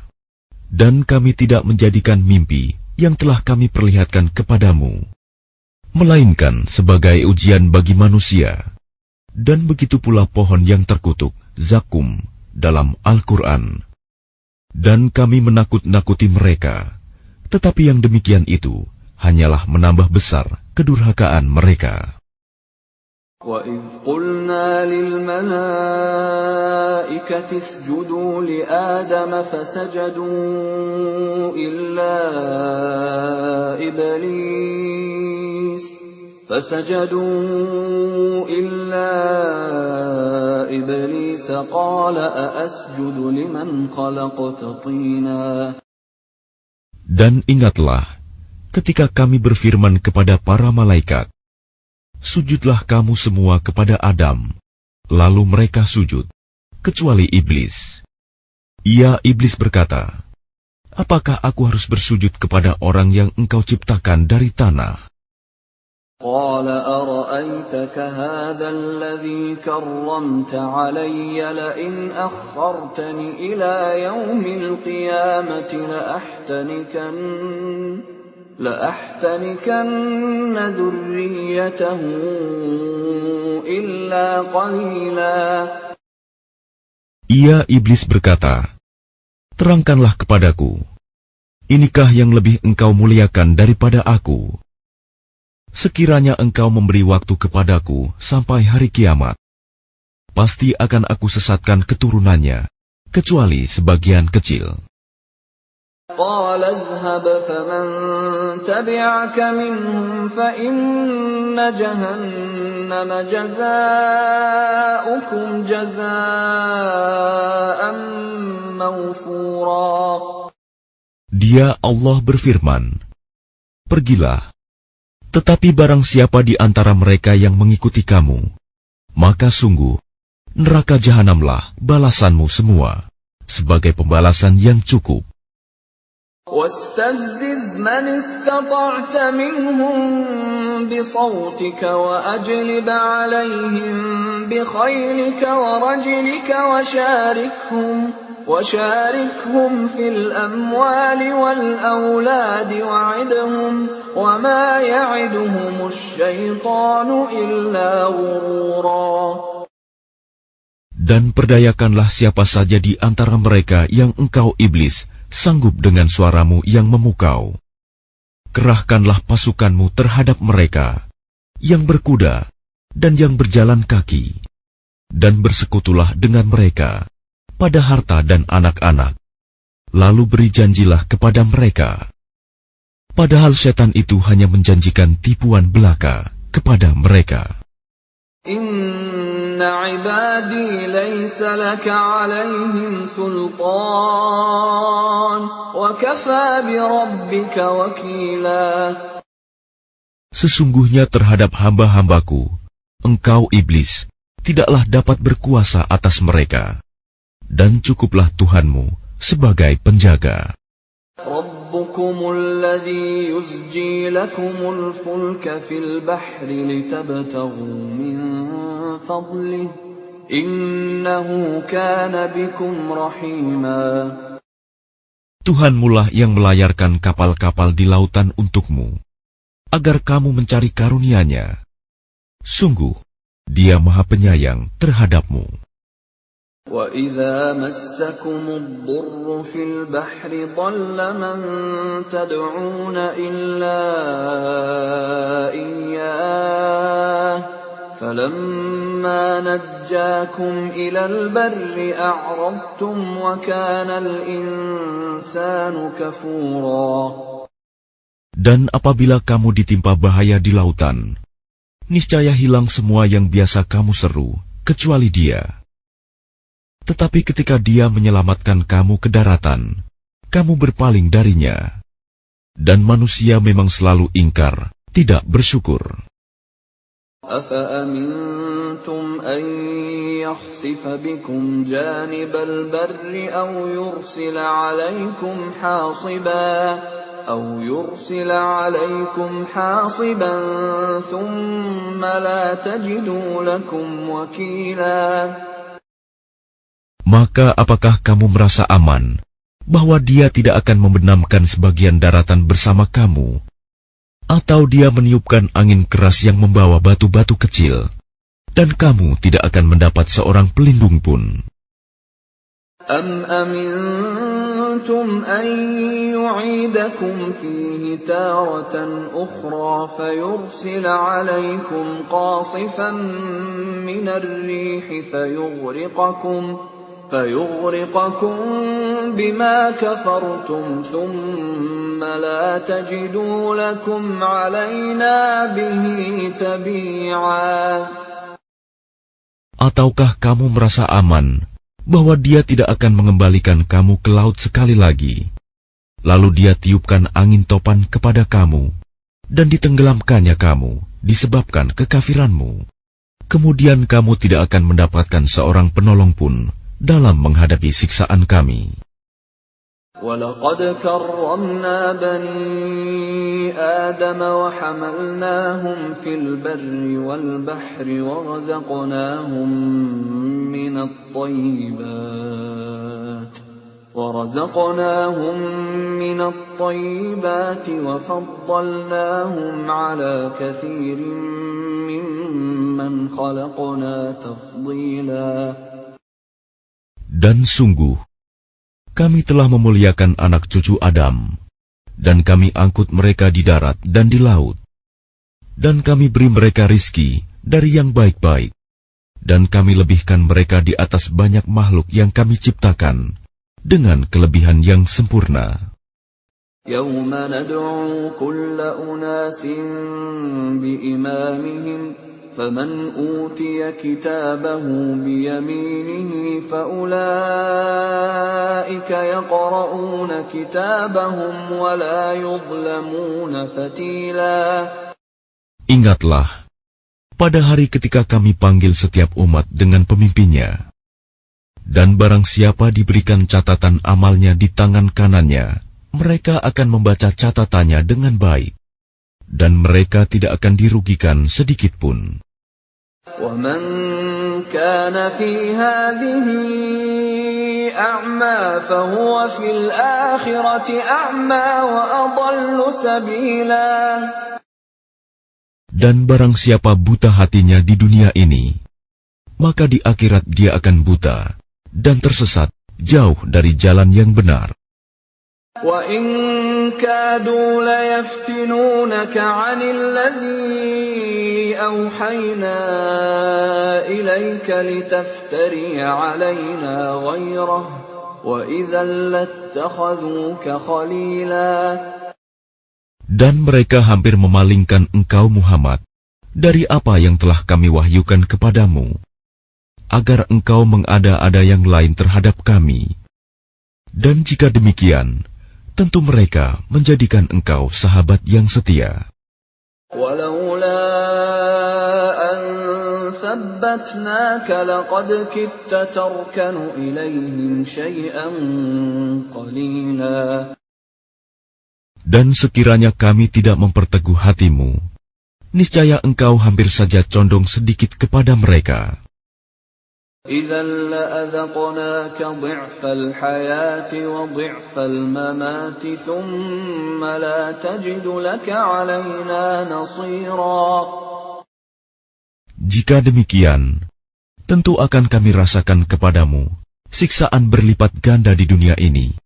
dan kami tidak menjadikan mimpi yang telah kami perlihatkan kepadamu, melainkan sebagai ujian bagi manusia. Dan begitu pula pohon yang terkutuk, zakum, dalam Al-Quran. Dan kami menakut-nakuti mereka, tetapi yang demikian itu hanyalah menambah besar kedurhakaan mereka. وَإِذْ قُلْنَا لِلْمَلَائِكَةِ اسْجُدُوا لِآدَمَ فَسَجَدُوا إِلَّا إِبْلِيسَ قَالَ أَأَسْجُدُ لِمَنْ خَلَقْتَ طِينًا. Dan ingatlah ketika kami berfirman kepada para malaikat, sujudlah kamu semua kepada Adam. Lalu mereka sujud, kecuali iblis. Iblis berkata, apakah aku harus bersujud kepada orang yang engkau ciptakan dari tanah? قال أرأيتك هذا الذي كرمت علي لئن أخرتني إلى يوم القيامة لأحتنكن ذريته إلا قليلا. Iblis berkata, terangkanlah kepadaku, inikah yang lebih engkau muliakan daripada aku? Sekiranya engkau memberi waktu kepadaku sampai hari kiamat, pasti akan aku sesatkan keturunannya, kecuali sebagian kecil. قال اذهب فمن تبعك منهم فإن جهنم جزاؤكم جزاء موفورا. Dia Allah berfirman, pergilah, tetapi barang siapa di antara mereka yang mengikuti kamu, maka sungguh neraka jahanamlah balasanmu semua, sebagai pembalasan yang cukup. واستفزز من استطعت منهم بصوتك وأجلب عليهم بخيلك ورجلك وشاركهم في الأموال والأولاد وعدهم وما يعدهم الشيطان إلا غرورا. Dan perdayakanlah siapa saja di antara mereka yang engkau iblis sanggup dengan suaramu yang memukau. Kerahkanlah pasukanmu terhadap mereka, yang berkuda dan yang berjalan kaki, dan bersekutulah dengan mereka pada harta dan anak-anak. Lalu beri janjilah kepada mereka. Padahal setan itu hanya menjanjikan tipuan belaka kepada mereka. Inna ibadi laysa laka alaihim sultan wa kafa bi rabbika wakila. Sesungguhnya terhadap hamba-hambaku, engkau iblis tidaklah dapat berkuasa atas mereka, dan cukuplah Tuhanmu sebagai penjaga. Rabbukumul ladzi yusji lakumul fulka fil bahri litabtaghu min fadlihi innahu kana bikum rahima. Tuhanmulah yang melayarkan kapal-kapal di lautan untukmu, agar kamu mencari karunia-Nya. Sungguh, Dia Maha Penyayang terhadapmu. وَإِذَا مَسَّكُمُ الضُّرُّ فِي الْبَحْرِ ضَلَّ مَن تَدْعُونَ إِلَّا إِيَّاهُ فَلَمَّا نَجَّاكُمْ إِلَى الْبَرِّ أَعْرَضْتُمْ وَكَانَ الْإِنسَانُ كَفُورًا. Dan apabila kamu ditimpa bahaya di lautan, niscaya hilang semua yang biasa kamu seru, kecuali Dia. Tetapi ketika Dia menyelamatkan kamu ke daratan, kamu berpaling darinya. Dan manusia memang selalu ingkar, tidak bersyukur. أَفَأَمِنْتُمْ أَنْ يَخْسِفَ بِكُمْ جَانِبَ الْبَرِّ أَوْ يُرْسِلَ عَلَيْكُمْ حَاصِبًا ثُمَّ لَا تَجِدُوا لَكُمْ وَكِيلًا. Maka apakah kamu merasa aman bahwa Dia tidak akan membenamkan sebagian daratan bersama kamu, atau Dia meniupkan angin keras yang membawa batu-batu kecil, dan kamu tidak akan mendapat seorang pelindung pun? أَمْ أَمِنْتُمْ أَنْ يُعِيدَكُمْ فِيهِ تَارَةً أُخْرَى فَيُرْسِلَ عَلَيْكُمْ قَاصِفًا مِنَ الرِّيحِ فَيُغْرِقَكُمْ بِمَا كَفَرْتُمْ ثُمَّ لَا تَجِدُوا لَكُمْ عَلَيْنَا بِهِ تَبِيعًا. Ataukah kamu merasa aman bahwa Dia tidak akan mengembalikan kamu ke laut sekali lagi, lalu Dia tiupkan angin topan kepada kamu, dan ditenggelamkannya kamu disebabkan kekafiranmu. Kemudian kamu tidak akan mendapatkan seorang penolong pun dalam menghadapi siksaan kami. وَلَقَدْ كَرَّمْنَا بَنِي آدَمَ وَحَمَلْنَاهُمْ فِي الْبَرِّ وَالْبَحْرِ وَرَزَقْنَاهُمْ مِنَ الطَّيِّبَاتِ وَفَضَّلْنَاهُمْ عَلَى كَثِيرٍ مِّمَّنْ خَلَقْنَا تَفْضِيلًا. Dan sungguh, kami telah memuliakan anak cucu Adam, dan kami angkut mereka di darat dan di laut, dan kami beri mereka rizki dari yang baik-baik, dan kami lebihkan mereka di atas banyak makhluk yang kami ciptakan dengan kelebihan yang sempurna. يَوْمَ نَدْعُو كُلَّ أُنَاسٍ بِإِمَامِهِمْ فَمَنْ أُوتِيَ كِتَابَهُ بِيَمِينِهِ فَأُولَئِكَ يَقْرَؤُونَ كِتَابَهُمْ وَلَا يُظْلَمُونَ فَتِيلًا. Ingatlah, pada hari ketika kami panggil setiap umat dengan pemimpinnya, dan barang siapa diberikan catatan amalnya di tangan kanannya, mereka akan membaca catatannya dengan baik, dan mereka tidak akan dirugikan sedikit pun. وَمَنْ كَانَ فِي هَذِهِ أَعْمَى فَهُوَ فِي الْآخِرَةِ أَعْمَى وَأَضَلُّ سَبِيلًا. Dan barang siapa buta hatinya di dunia ini, maka di akhirat dia akan buta dan tersesat jauh dari jalan yang benar. وَإِنْ كَادُوا لَيَفْتِنُونَكَ عَنِ الَّذِي أَوْحَيْنَا إِلَيْكَ لِتَفْتَرِيَ عَلَيْنَا غَيْرَهُ وَإِذًا لَاتَّخَذُوكَ خَلِيلًا. Dan mereka hampir memalingkan engkau Muhammad dari apa yang telah kami wahyukan kepadamu, agar engkau mengada-ada yang lain terhadap kami. Dan jika demikian, tentu mereka menjadikan engkau sahabat yang setia. وَلَوْلَا أَنْ ثَبَّتْنَاكَ لَقَدْ كِدتَّ تَرْكَنُ إِلَيْهِمْ شَيْئًا قَلِيلًا. Dan sekiranya kami tidak memperteguh hatimu, niscaya engkau hampir saja condong sedikit kepada mereka. إِذًا لَأَذَقْنَاكَ ضِعْفَ الْحَيَاةِ وَضِعْفَ الْمَمَاتِ ثُمَّ لَا تَجِدُ لَكَ عَلَيْنَا نَصِيرًا. Jika demikian, tentu akan kami rasakan kepadamu siksaan berlipat ganda di dunia ini,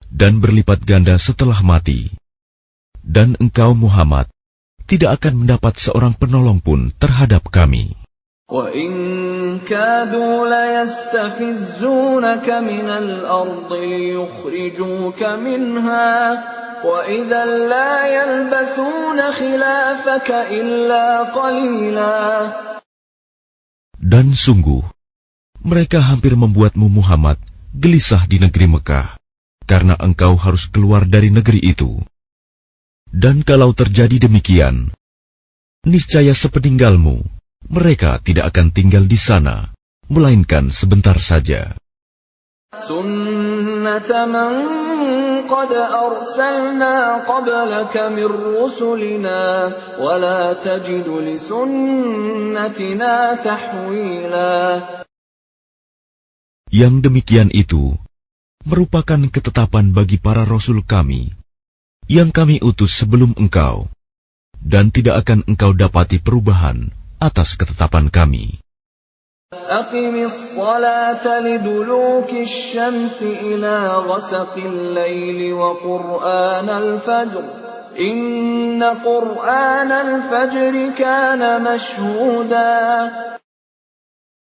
dan berlipat ganda setelah mati. Dan engkau Muhammad tidak akan mendapat seorang penolong pun terhadap kami. وَإِنْ كَادُوا لَيَسْتَفِزُّونَكَ مِنَ الْأَرْضِ لِيُخْرِجُوكَ مِنْهَا وَإِذًا لَا يَلْبَثُونَ خِلَافَكَ إِلَّا قَلِيلًا. Dan sungguh, mereka hampir membuatmu Muhammad gelisah di negeri Mekah, karena engkau harus keluar dari negeri itu. Dan kalau terjadi demikian, niscaya sepeninggalmu, mereka tidak akan tinggal di sana, melainkan sebentar saja. Sunnata man qad arsalna qablaka min rusulina wa la tajidu li sunnatina tahwila. Yang demikian itu merupakan ketetapan bagi para rasul kami yang kami utus sebelum engkau, dan tidak akan engkau dapati perubahan atas ketetapan kami. Aqimis salata liduluki syamsi ila ghasaqil laili wa qur'anal fajr. Inna qur'anal fajri kana mashhuda.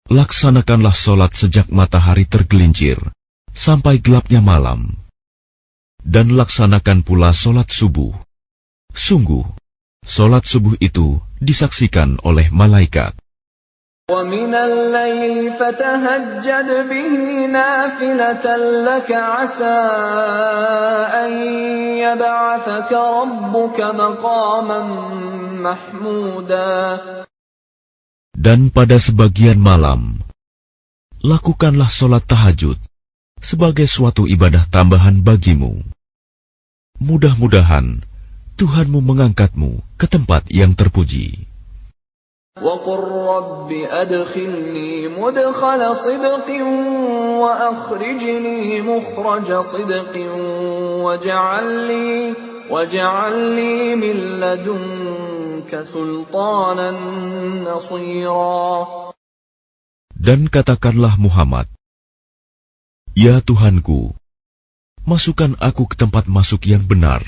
Laksanakanlah solat sejak matahari tergelincir sampai gelapnya malam, dan laksanakan pula solat subuh. Sungguh, solat subuh itu disaksikan oleh malaikat. وَمِنَ اللَّيْلِ فَتَهَجَّدْ بِهِ نَافِلَةً لَكَ عَسَىٰ أَن يَبْعَثَكَ رَبُّكَ مَقَامًا مَّحْمُودًا. Dan pada sebagian malam, lakukanlah solat tahajud sebagai suatu ibadah tambahan bagimu. Mudah-mudahan Tuhanmu mengangkatmu ke tempat yang terpuji. وَقُلْ رَبِّ أَدْخِلْنِي مُدْخَلَ صِدْقٍ وَأَخْرِجْنِي مُخْرَجَ صِدْقٍ وَاجْعَلْ لِي مِن لَّدُنكَ سُلْطَانًا نَّصِيرًا. Dan katakanlah Muhammad, Ya Tuhanku, masukkan aku ke tempat masuk yang benar,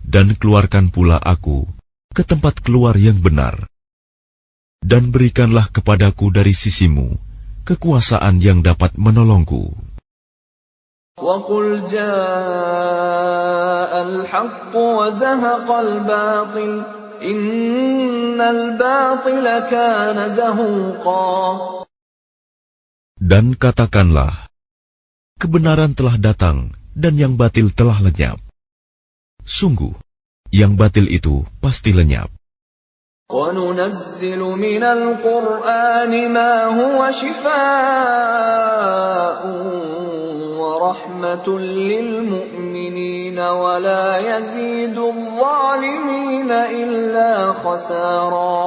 dan keluarkan pula aku ke tempat keluar yang benar. Dan berikanlah kepadaku dari sisimu kekuasaan yang dapat menolongku. وَقُلْ جَاءَ الْحَقُّ وَزَهَقَ الْبَاطِلُ إِنَّ الْبَاطِلَ كَانَ زَهُوقًا. Dan katakanlah, kebenaran telah datang dan yang batil telah lenyap. Sungguh, yang batil itu pasti lenyap. وَنُنَزِّلُ مِنَ الْقُرْآنِ مَا هُوَ شِفَاءٌ وَرَحْمَةٌ لِّلْمُؤْمِنِينَ وَلَا يَزِيدُ الظَّالِمِينَ إِلَّا خَسَارًا.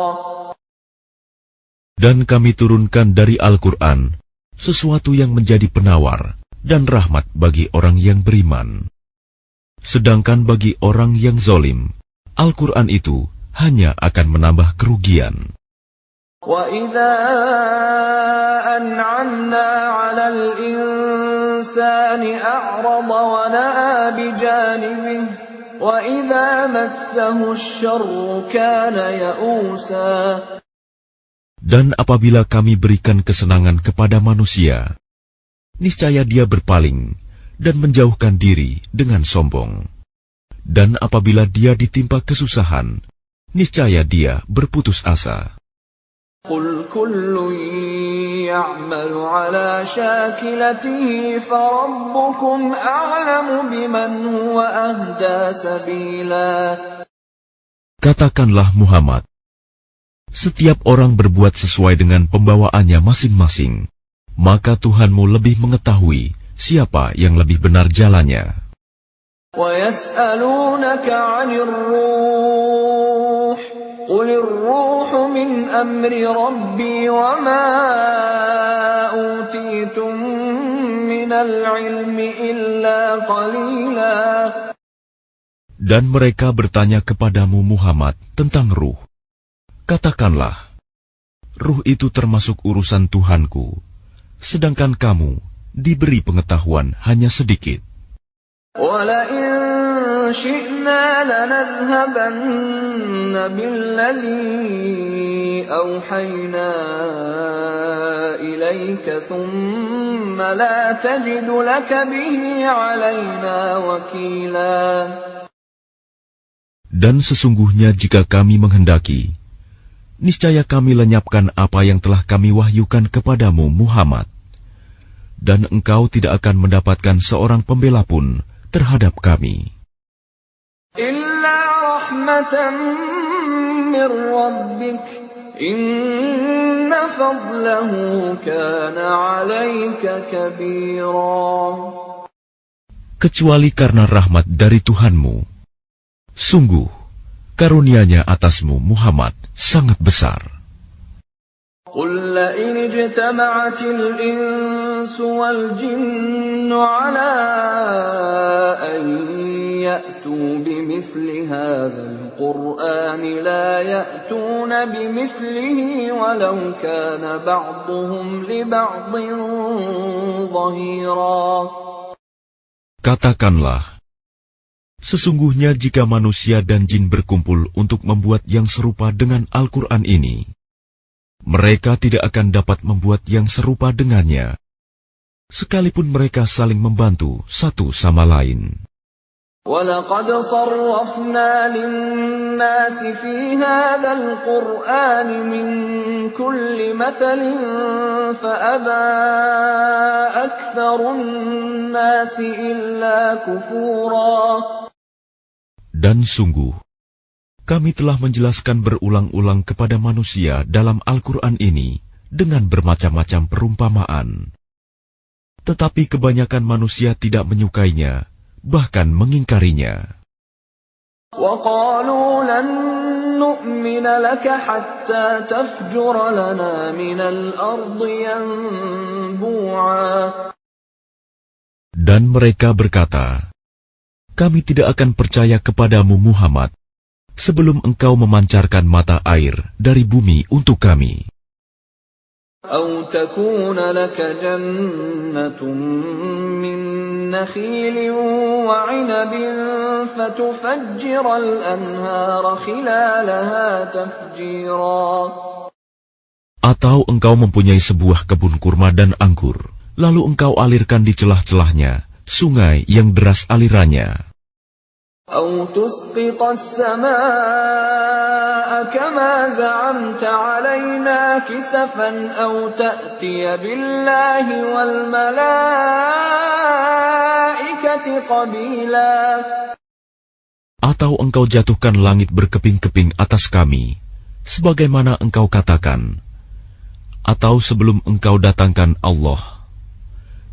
Dan kami turunkan dari Al-Quran sesuatu yang menjadi penawar dan rahmat bagi orang yang beriman. Sedangkan bagi orang yang zalim, Al-Quran itu hanya akan menambah kerugian. وَإِذَا أَنْعَمْنَا عَلَى الْإِنسَانِ أَعْرَضَ وَنَأَىٰ بِجَانِبِهِ وَإِذَا مَسَّهُ الشَّرُّ كَانَ يَئُوسًا. Dan apabila kami berikan kesenangan kepada manusia, niscaya dia berpaling dan menjauhkan diri dengan sombong. Dan apabila dia ditimpa kesusahan, niscaya dia berputus asa. قُلْ كُلٌّ يَعْمَلُ عَلَى شَاكِلَتِهِ فَرَبُّكُمْ أَعْلَمُ بِمَنْ هُوَ أَهْدَىٰ سَبِيلًا. Katakanlah Muhammad, setiap orang berbuat sesuai dengan pembawaannya masing-masing, maka Tuhanmu lebih mengetahui siapa yang lebih benar jalannya. وَيَسْأَلُونَكَ عَنِ الرُّوحِ قُلِ الرُّوحُ مِنْ أَمْرِ رَبِّي وَمَا أُوتِيتُم مِّنَ الْعِلْمِ إِلَّا قَلِيلًا. Dan mereka bertanya kepadamu Muhammad tentang ruh. Katakanlah, ruh itu termasuk urusan Tuhanku, sedangkan kamu diberi pengetahuan hanya sedikit. وَلَئِن شِئْنَا لَنَذْهَبَنَّ بِالَّذِي أَوْحَيْنَا إِلَيْكَ ثُمَّ لَا تَجِدُ لَكَ بِهِ عَلَيْنَا وَكِيلًا. Dan sesungguhnya jika kami menghendaki, niscaya kami lenyapkan apa yang telah kami wahyukan kepadamu Muhammad. dan engkau tidak akan mendapatkan seorang pembela pun terhadap kami. Illa rahmatan min rabbik, inna fadlahu kana 'alaika kabira. Kecuali karena rahmat dari Tuhanmu, sungguh karunia-Nya atasmu Muhammad sangat besar. قل لئن اجتمعت الإنس والجن على أن يأتوا بمثل هذا القرآن لا يأتون بمثله ولو كان بعضهم لبعض ظهيرا. Katakanlah, sesungguhnya jika manusia dan jin berkumpul untuk membuat yang serupa dengan Al-Quran ini, mereka tidak akan dapat membuat yang serupa dengannya, sekalipun mereka saling membantu satu sama lain. وَلَقَدْ صَرَّفْنَا لِلنَّاسِ فِي هَذَا الْقُرْآنِ مِنْ كُلِّ مَثَلٍ فَأَبَى أَكْثَرُ النَّاسِ إِلَّا كُفُورًا. Dan sungguh, kami telah menjelaskan berulang-ulang kepada manusia dalam Al-Quran ini dengan bermacam-macam perumpamaan. Tetapi kebanyakan manusia tidak menyukainya, bahkan mengingkarinya. وَقَالُوا لَن نُّؤْمِنَ لَكَ حَتَّى تَفْجُرَ لَنَا مِنَ الْأَرْضِ يَنبُوعًا. Dan mereka berkata, kami tidak akan percaya kepadamu Muhammad sebelum engkau memancarkan mata air dari bumi untuk kami. أَوْ تَكُونَ لَكَ جَنَّةٌ مِّن نَّخِيلٍ وَعِنَبٍ فَتُفَجِّرَ الْأَنْهَارَ خِلَالَهَا تَفْجِيرًا. Atau engkau mempunyai sebuah kebun kurma dan anggur, lalu engkau alirkan di celah-celahnya sungai yang deras alirannya. أَوْ تُسْقِطَ السَّمَاءَ كَمَا زَعَمْتَ عَلَيْنَا كِسَفًا أَوْ تَأْتِيَ بِاللَّهِ وَالْمَلَائِكَةِ قَبِيلًا. Atau engkau jatuhkan langit berkeping-keping atas kami, sebagaimana engkau katakan, atau sebelum engkau datangkan Allah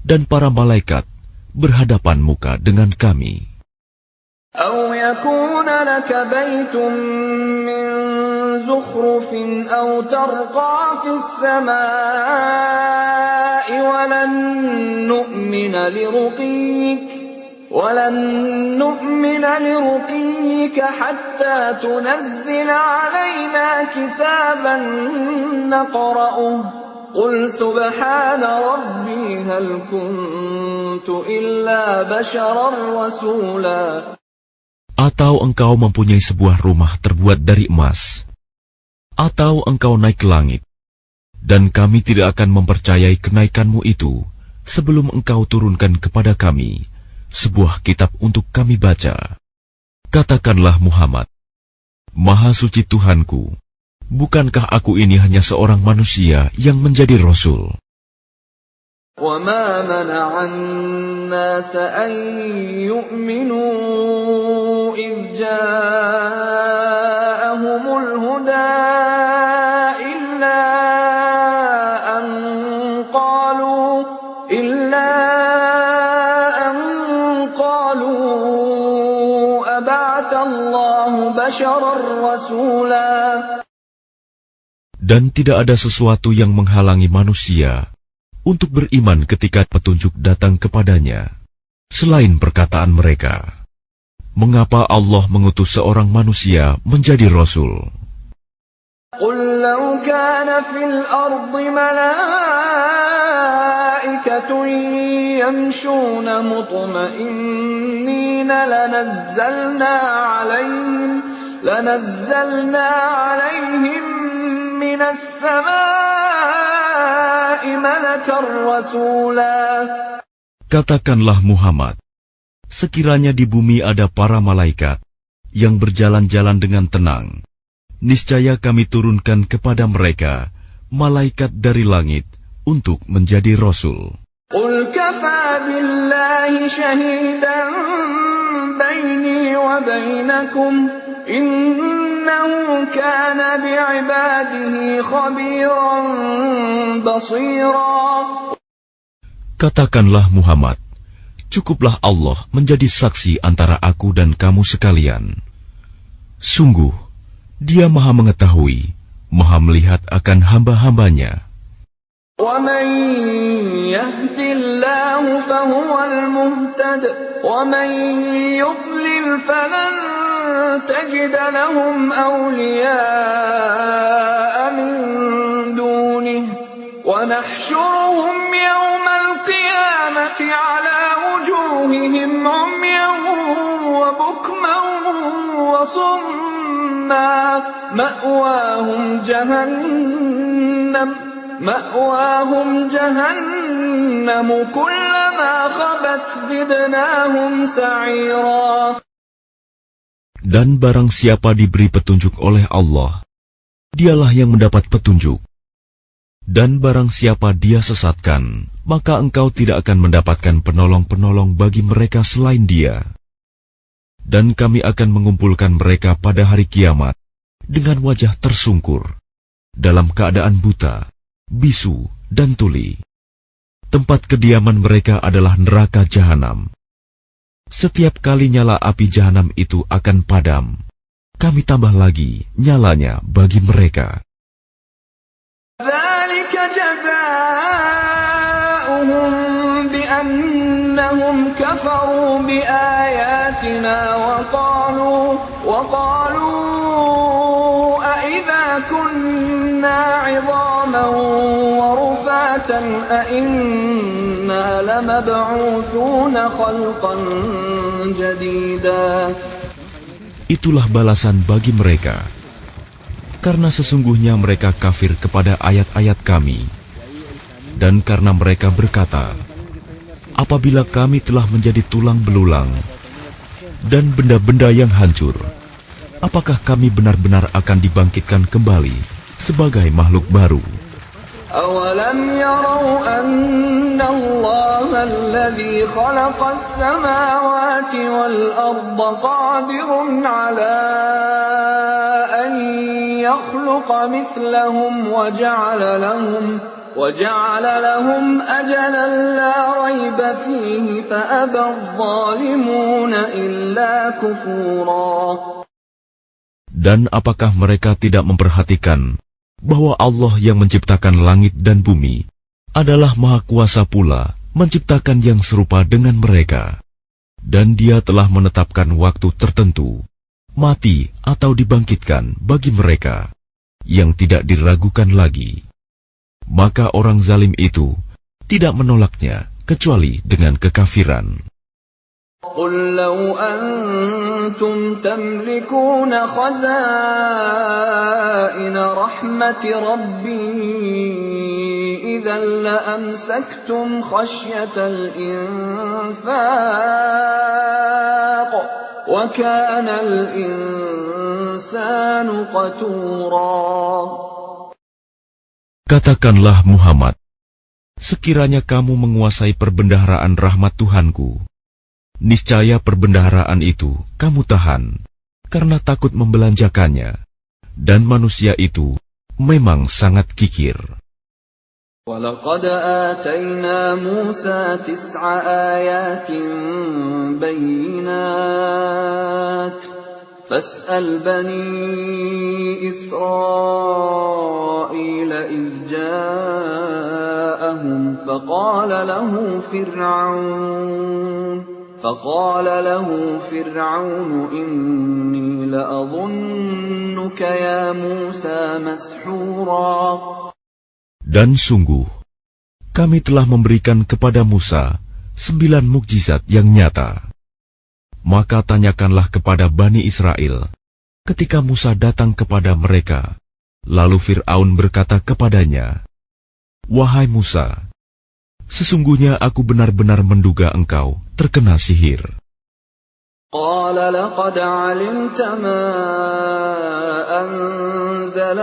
dan para malaikat berhadapan muka dengan kami. أَوْ يَكُونَ لَكَ بَيْتٌ مِّن زُخْرُفٍ أَوْ تَرْقَىٰ فِي السَّمَاءِ وَلَن نُّؤْمِنَ لِرُقِيِّكَ حَتَّىٰ تُنَزِّلَ عَلَيْنَا كِتَابًا نَّقْرَؤُهُ قُلْ سُبْحَانَ رَبِّي هَلْ كُنتُ إِلَّا بَشَرًا رَّسُولًا. Atau engkau mempunyai sebuah rumah terbuat dari emas, atau engkau naik ke langit, dan kami tidak akan mempercayai kenaikanmu itu sebelum engkau turunkan kepada kami sebuah kitab untuk kami baca. Katakanlah Muhammad, Maha Suci Tuhanku, bukankah aku ini hanya seorang manusia yang menjadi Rasul? وَمَا مَنَعَ النَّاسَ أَن يُؤْمِنُوا إِذْ جَاءَهُمُ الْهُدَىٰ إِلَّا أَن قَالُوا أَبَعَثَ اللَّهُ بَشَرًا رَّسُولًا. Dan tidak ada sesuatu yang menghalangi manusia untuk beriman ketika petunjuk datang kepadanya, selain perkataan mereka, mengapa Allah mengutus seorang manusia menjadi Rasul? قُلْ لَوْ كَانَ فِي الْأَرْضِ مَلَائِكَةٌ يَمْشُونَ مُطْمَئِنِّينَ لَنَزَّلْنَا عَلَيْهِمْ مِنَ السَّمَاءِ مَلَكًا رَّسُولًا. Katakanlah Muhammad, sekiranya di bumi ada para malaikat yang berjalan-jalan dengan tenang, niscaya kami turunkan kepada mereka malaikat dari langit untuk menjadi Rasul. قل كفى بالله شهيدا بيني وبينكم إنه كان بعباده خبيرا بصيرا. Katakanlah Muhammad, cukuplah Allah menjadi saksi antara aku dan kamu sekalian. Sungguh, Dia Maha mengetahui, Maha melihat akan hamba-hambanya. وَمَن يَهْدِ اللَّهُ فَهُوَ الْمُهْتَدِ وَمَن يُضْلِلْ فَلَن تَجِدَ لَهُمْ أَوْلِيَاءَ مِن دُونِهِ وَنَحْشُرُهُمْ يَوْمَ الْقِيَامَةِ عَلَى وُجُوهِهِمْ عُمْيًا وَبُكْمًا وَصُمًّا مَأْوَاهُمْ جَهَنَّمُ كُلَّمَا خَبَتْ زِدْنَاهُمْ سَعِيرًا. Dan barang siapa diberi petunjuk oleh Allah, dialah yang mendapat petunjuk. Dan barang siapa Dia sesatkan, maka engkau tidak akan mendapatkan penolong-penolong bagi mereka selain Dia. Dan kami akan mengumpulkan mereka pada hari kiamat dengan wajah tersungkur, dalam keadaan buta, bisu, dan tuli. Tempat kediaman mereka adalah neraka jahanam. Setiap kali nyala api jahanam itu akan padam, kami tambah lagi nyalanya bagi mereka. ذَلِكَ جَزَاؤُهُم بِأَنَّهُمْ كَفَرُوا بِآيَاتِنَا وَقَالُوا أَإِذَا كُنَّا عِظَامًا وَرُفَاتًا أَإِنَّا لَمَبْعُوثُونَ خَلْقًا جَدِيدًا. Itulah balasan bagi mereka, karena sesungguhnya mereka kafir kepada ayat-ayat kami, dan karena mereka berkata, apabila kami telah menjadi tulang belulang dan benda-benda yang hancur, apakah kami benar-benar akan dibangkitkan kembali sebagai makhluk baru? أَوَلَمْ يَرَوْا أَنَّ اللَّهَ الَّذِي خَلَقَ السَّمَاوَاتِ وَالْأَرْضَ قَادِرٌ عَلَىٰ أَن يَخْلُقَ مِثْلَهُمْ وَجَعَلَ لَهُمْ أَجَلًا لَّا رَيْبَ فِيهِ فَأَبَى الظَّالِمُونَ إِلَّا كُفُورًا. Dan apakah mereka tidak memperhatikan bahwa Allah yang menciptakan langit dan bumi adalah Maha Kuasa pula menciptakan yang serupa dengan mereka, dan Dia telah menetapkan waktu tertentu, mati atau dibangkitkan bagi mereka, yang tidak diragukan lagi. Maka orang zalim itu tidak menolaknya kecuali dengan kekafiran. قُل لَّوْ أَنتُمْ تَمْلِكُونَ خَزَائِنَ رَحْمَةِ رَبِّي إِذًا لَّأَمْسَكْتُمْ خَشْيَةَ الْإِنفَاقِ وَكَانَ الْإِنسَانُ قَتُورًا. Katakanlah Muhammad, sekiranya kamu menguasai perbendaharaan rahmat Tuhanku, niscaya perbendaharaan itu kamu tahan, karena takut membelanjakannya, dan manusia itu memang sangat kikir. وَلَقَدْ آتَيْنَا مُوسَى 9 آيَاتٍ بَيِّنَاتٍ فَاسْأَلْ بَنِي إِسْرَائِيلَ إِذْ جَاءَهُمْ فقال له فرعون إني لأظنك يا موسى مسحورا. Dan sungguh, kami telah memberikan kepada Musa 9 mukjizat yang nyata. Maka tanyakanlah kepada Bani Israel ketika Musa datang kepada mereka. Lalu Fir'aun berkata kepadanya, "Wahai Musa, sesungguhnya aku benar-benar menduga engkau terkena sihir." قال لقد علمت ما أنزل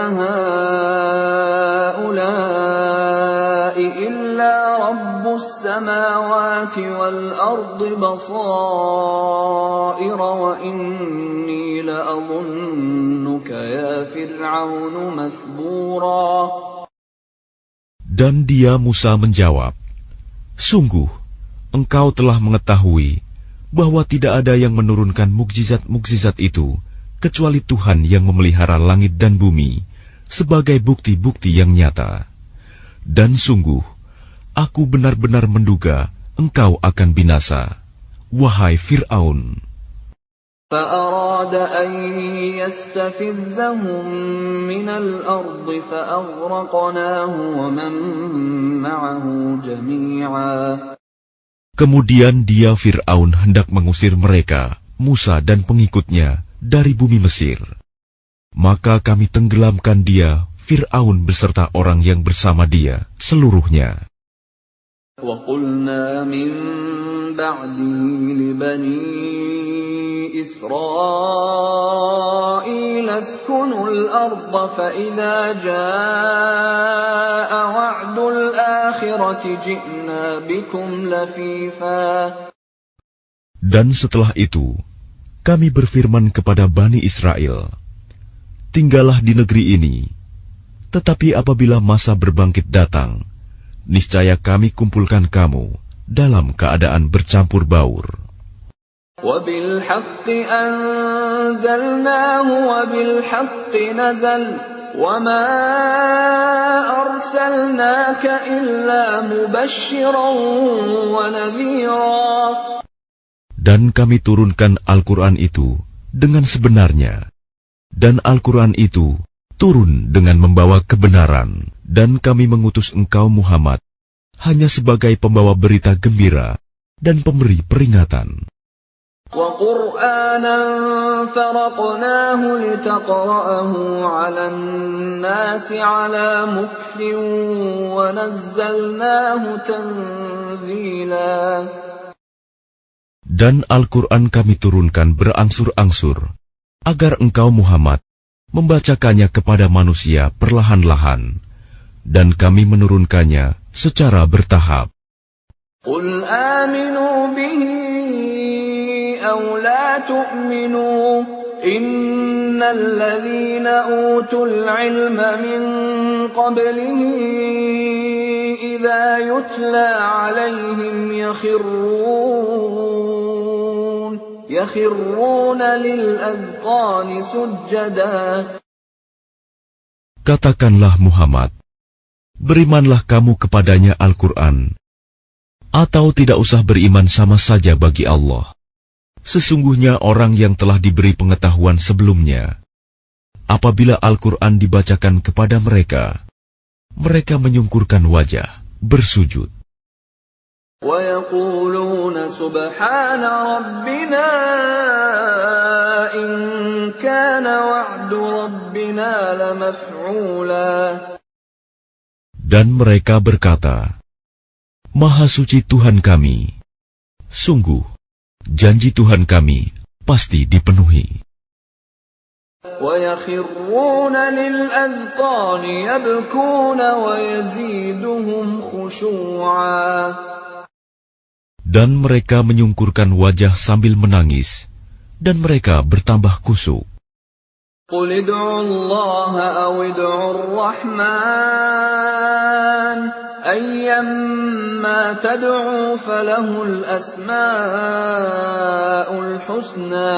هؤلاء إلا رب السماوات والأرض بصائر وإني لأظنك يا فرعون مثبورا. Dan dia Musa menjawab, "Sungguh, engkau telah mengetahui bahwa tidak ada yang menurunkan mukjizat-mukjizat itu kecuali Tuhan yang memelihara langit dan bumi sebagai bukti-bukti yang nyata. Dan sungguh, aku benar-benar menduga engkau akan binasa, wahai Fir'aun." فأراد أن يستفزهم من الأرض فأغرقناه ومن معه جميعا. Kemudian dia Fir'aun hendak mengusir mereka, Musa dan pengikutnya, dari bumi Mesir. Maka kami tenggelamkan dia, Fir'aun beserta orang yang bersama dia, seluruhnya. وَقُلْنَا مِنْ بَعْدِهِ لِبَنِي إِسْرَائِيلَ اسْكُنُوا الْأَرْضَ فَإِذَا جَاءَ وَعْدُ الْآخِرَةِ جِئْنَا بِكُمْ لَفِيفًا. Dan setelah itu, kami berfirman kepada Bani Israel, "Tinggallah di negeri ini, tetapi apabila masa berbangkit datang, niscaya kami kumpulkan kamu dalam keadaan bercampur baur." وَبِالْحَقِّ أَنزَلْنَاهُ وَبِالْحَقِّ نَزَلَ وَمَا أَرْسَلْنَاكَ إِلَّا مُبَشِّرًا وَنَذِيرًا. Dan kami turunkan Al-Quran itu dengan sebenarnya, dan Al-Quran itu turun dengan membawa kebenaran, dan kami mengutus engkau Muhammad hanya sebagai pembawa berita gembira dan pemberi peringatan. وَقُرْآنًا فَرَقْنَاهُ لِتَقْرَأَهُ عَلَى النَّاسِ عَلَى مُكْثٍ وَنَزَّلْنَاهُ تَنزِيلًا. Dan Al-Quran kami turunkan berangsur-angsur, agar engkau Muhammad membacakannya kepada manusia perlahan-lahan, dan kami menurunkannya secara bertahap. قُلْ آمِنُوا بِهِ أَوْ لَا تُؤْمِنُوا إِنَّ الَّذِينَ أُوتُوا الْعِلْمَ مِنْ قَبْلِهِ إِذَا يُتْلَى عَلَيْهِمْ يَخِرُّونَ لِلْأَذْقَانِ سُجَّدًا. Katakanlah Muhammad, berimanlah kamu kepadanya Al-Quran, atau tidak usah beriman sama saja bagi Allah. Sesungguhnya orang yang telah diberi pengetahuan sebelumnya, apabila Al-Quran dibacakan kepada mereka, mereka menyungkurkan wajah, bersujud. وَيَقُولُونَ سُبْحَانَ رَبِّنَا إِنْ كَانَ وَعْدُ رَبِّنَا لَمَفْعُولًا. Dan mereka berkata, "Maha suci Tuhan kami, sungguh janji Tuhan kami pasti dipenuhi." وَيَخِرُّونَ لِلْأَذْقَانِ يَبْكُونَ وَيَزِيدُهُمْ خُشُوعًا. Dan mereka menyungkurkan wajah sambil menangis, dan mereka bertambah khusyuk. قُلِ ادْعُوا اللَّهَ أَوِ ادْعُوا الرَّحْمَنَ أَيًّمَّا تَدْعُوا فَلَهُ الْأَسْمَاءُ الْحُسْنَى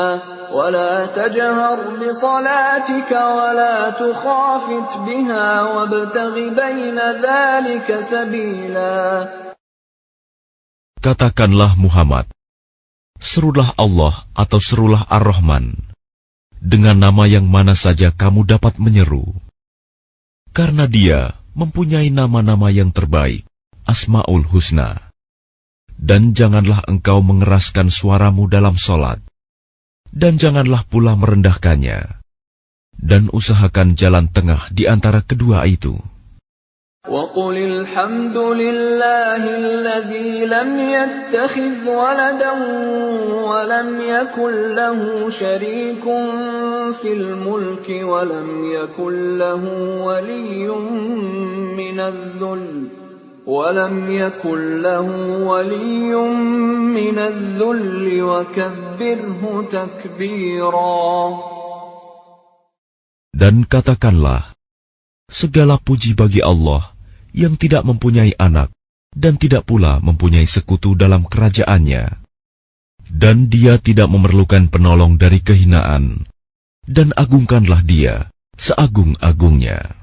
وَلَا تَجْهَرْ بِصَلَاتِكَ وَلَا تُخَافِتْ بِهَا وَابْتَغِ بَيْنَ ذَلِكَ سَبِيلًا. Katakanlah Muhammad, serulah Allah atau serulah Ar-Rahman, dengan nama yang mana saja kamu dapat menyeru. Karena Dia mempunyai nama-nama yang terbaik, Asma'ul Husna. Dan janganlah engkau mengeraskan suaramu dalam solat, dan janganlah pula merendahkannya, dan usahakan jalan tengah di antara kedua itu. وَقُلِ الْحَمْدُ لِلَّهِ الَّذِي لَمْ يَتَّخِذْ وَلَدًا وَلَمْ يَكُنْ لَهُ شَرِيكٌ فِي الْمُلْكِ وَلَمْ يَكُنْ لَهُ وَلِيٌّ مِّنَ الذُّلِّ وَلَمْ يَكُنْ لَهُ وَلِيٌّ مِّنَ الذُّلِّ وَكَبِّرْهُ تَكْبِيرًا. Dan katakanlah, segala puji bagi Allah yang tidak mempunyai anak dan tidak pula mempunyai sekutu dalam kerajaannya. Dan dia tidak memerlukan penolong dari kehinaan, dan agungkanlah dia seagung-agungnya.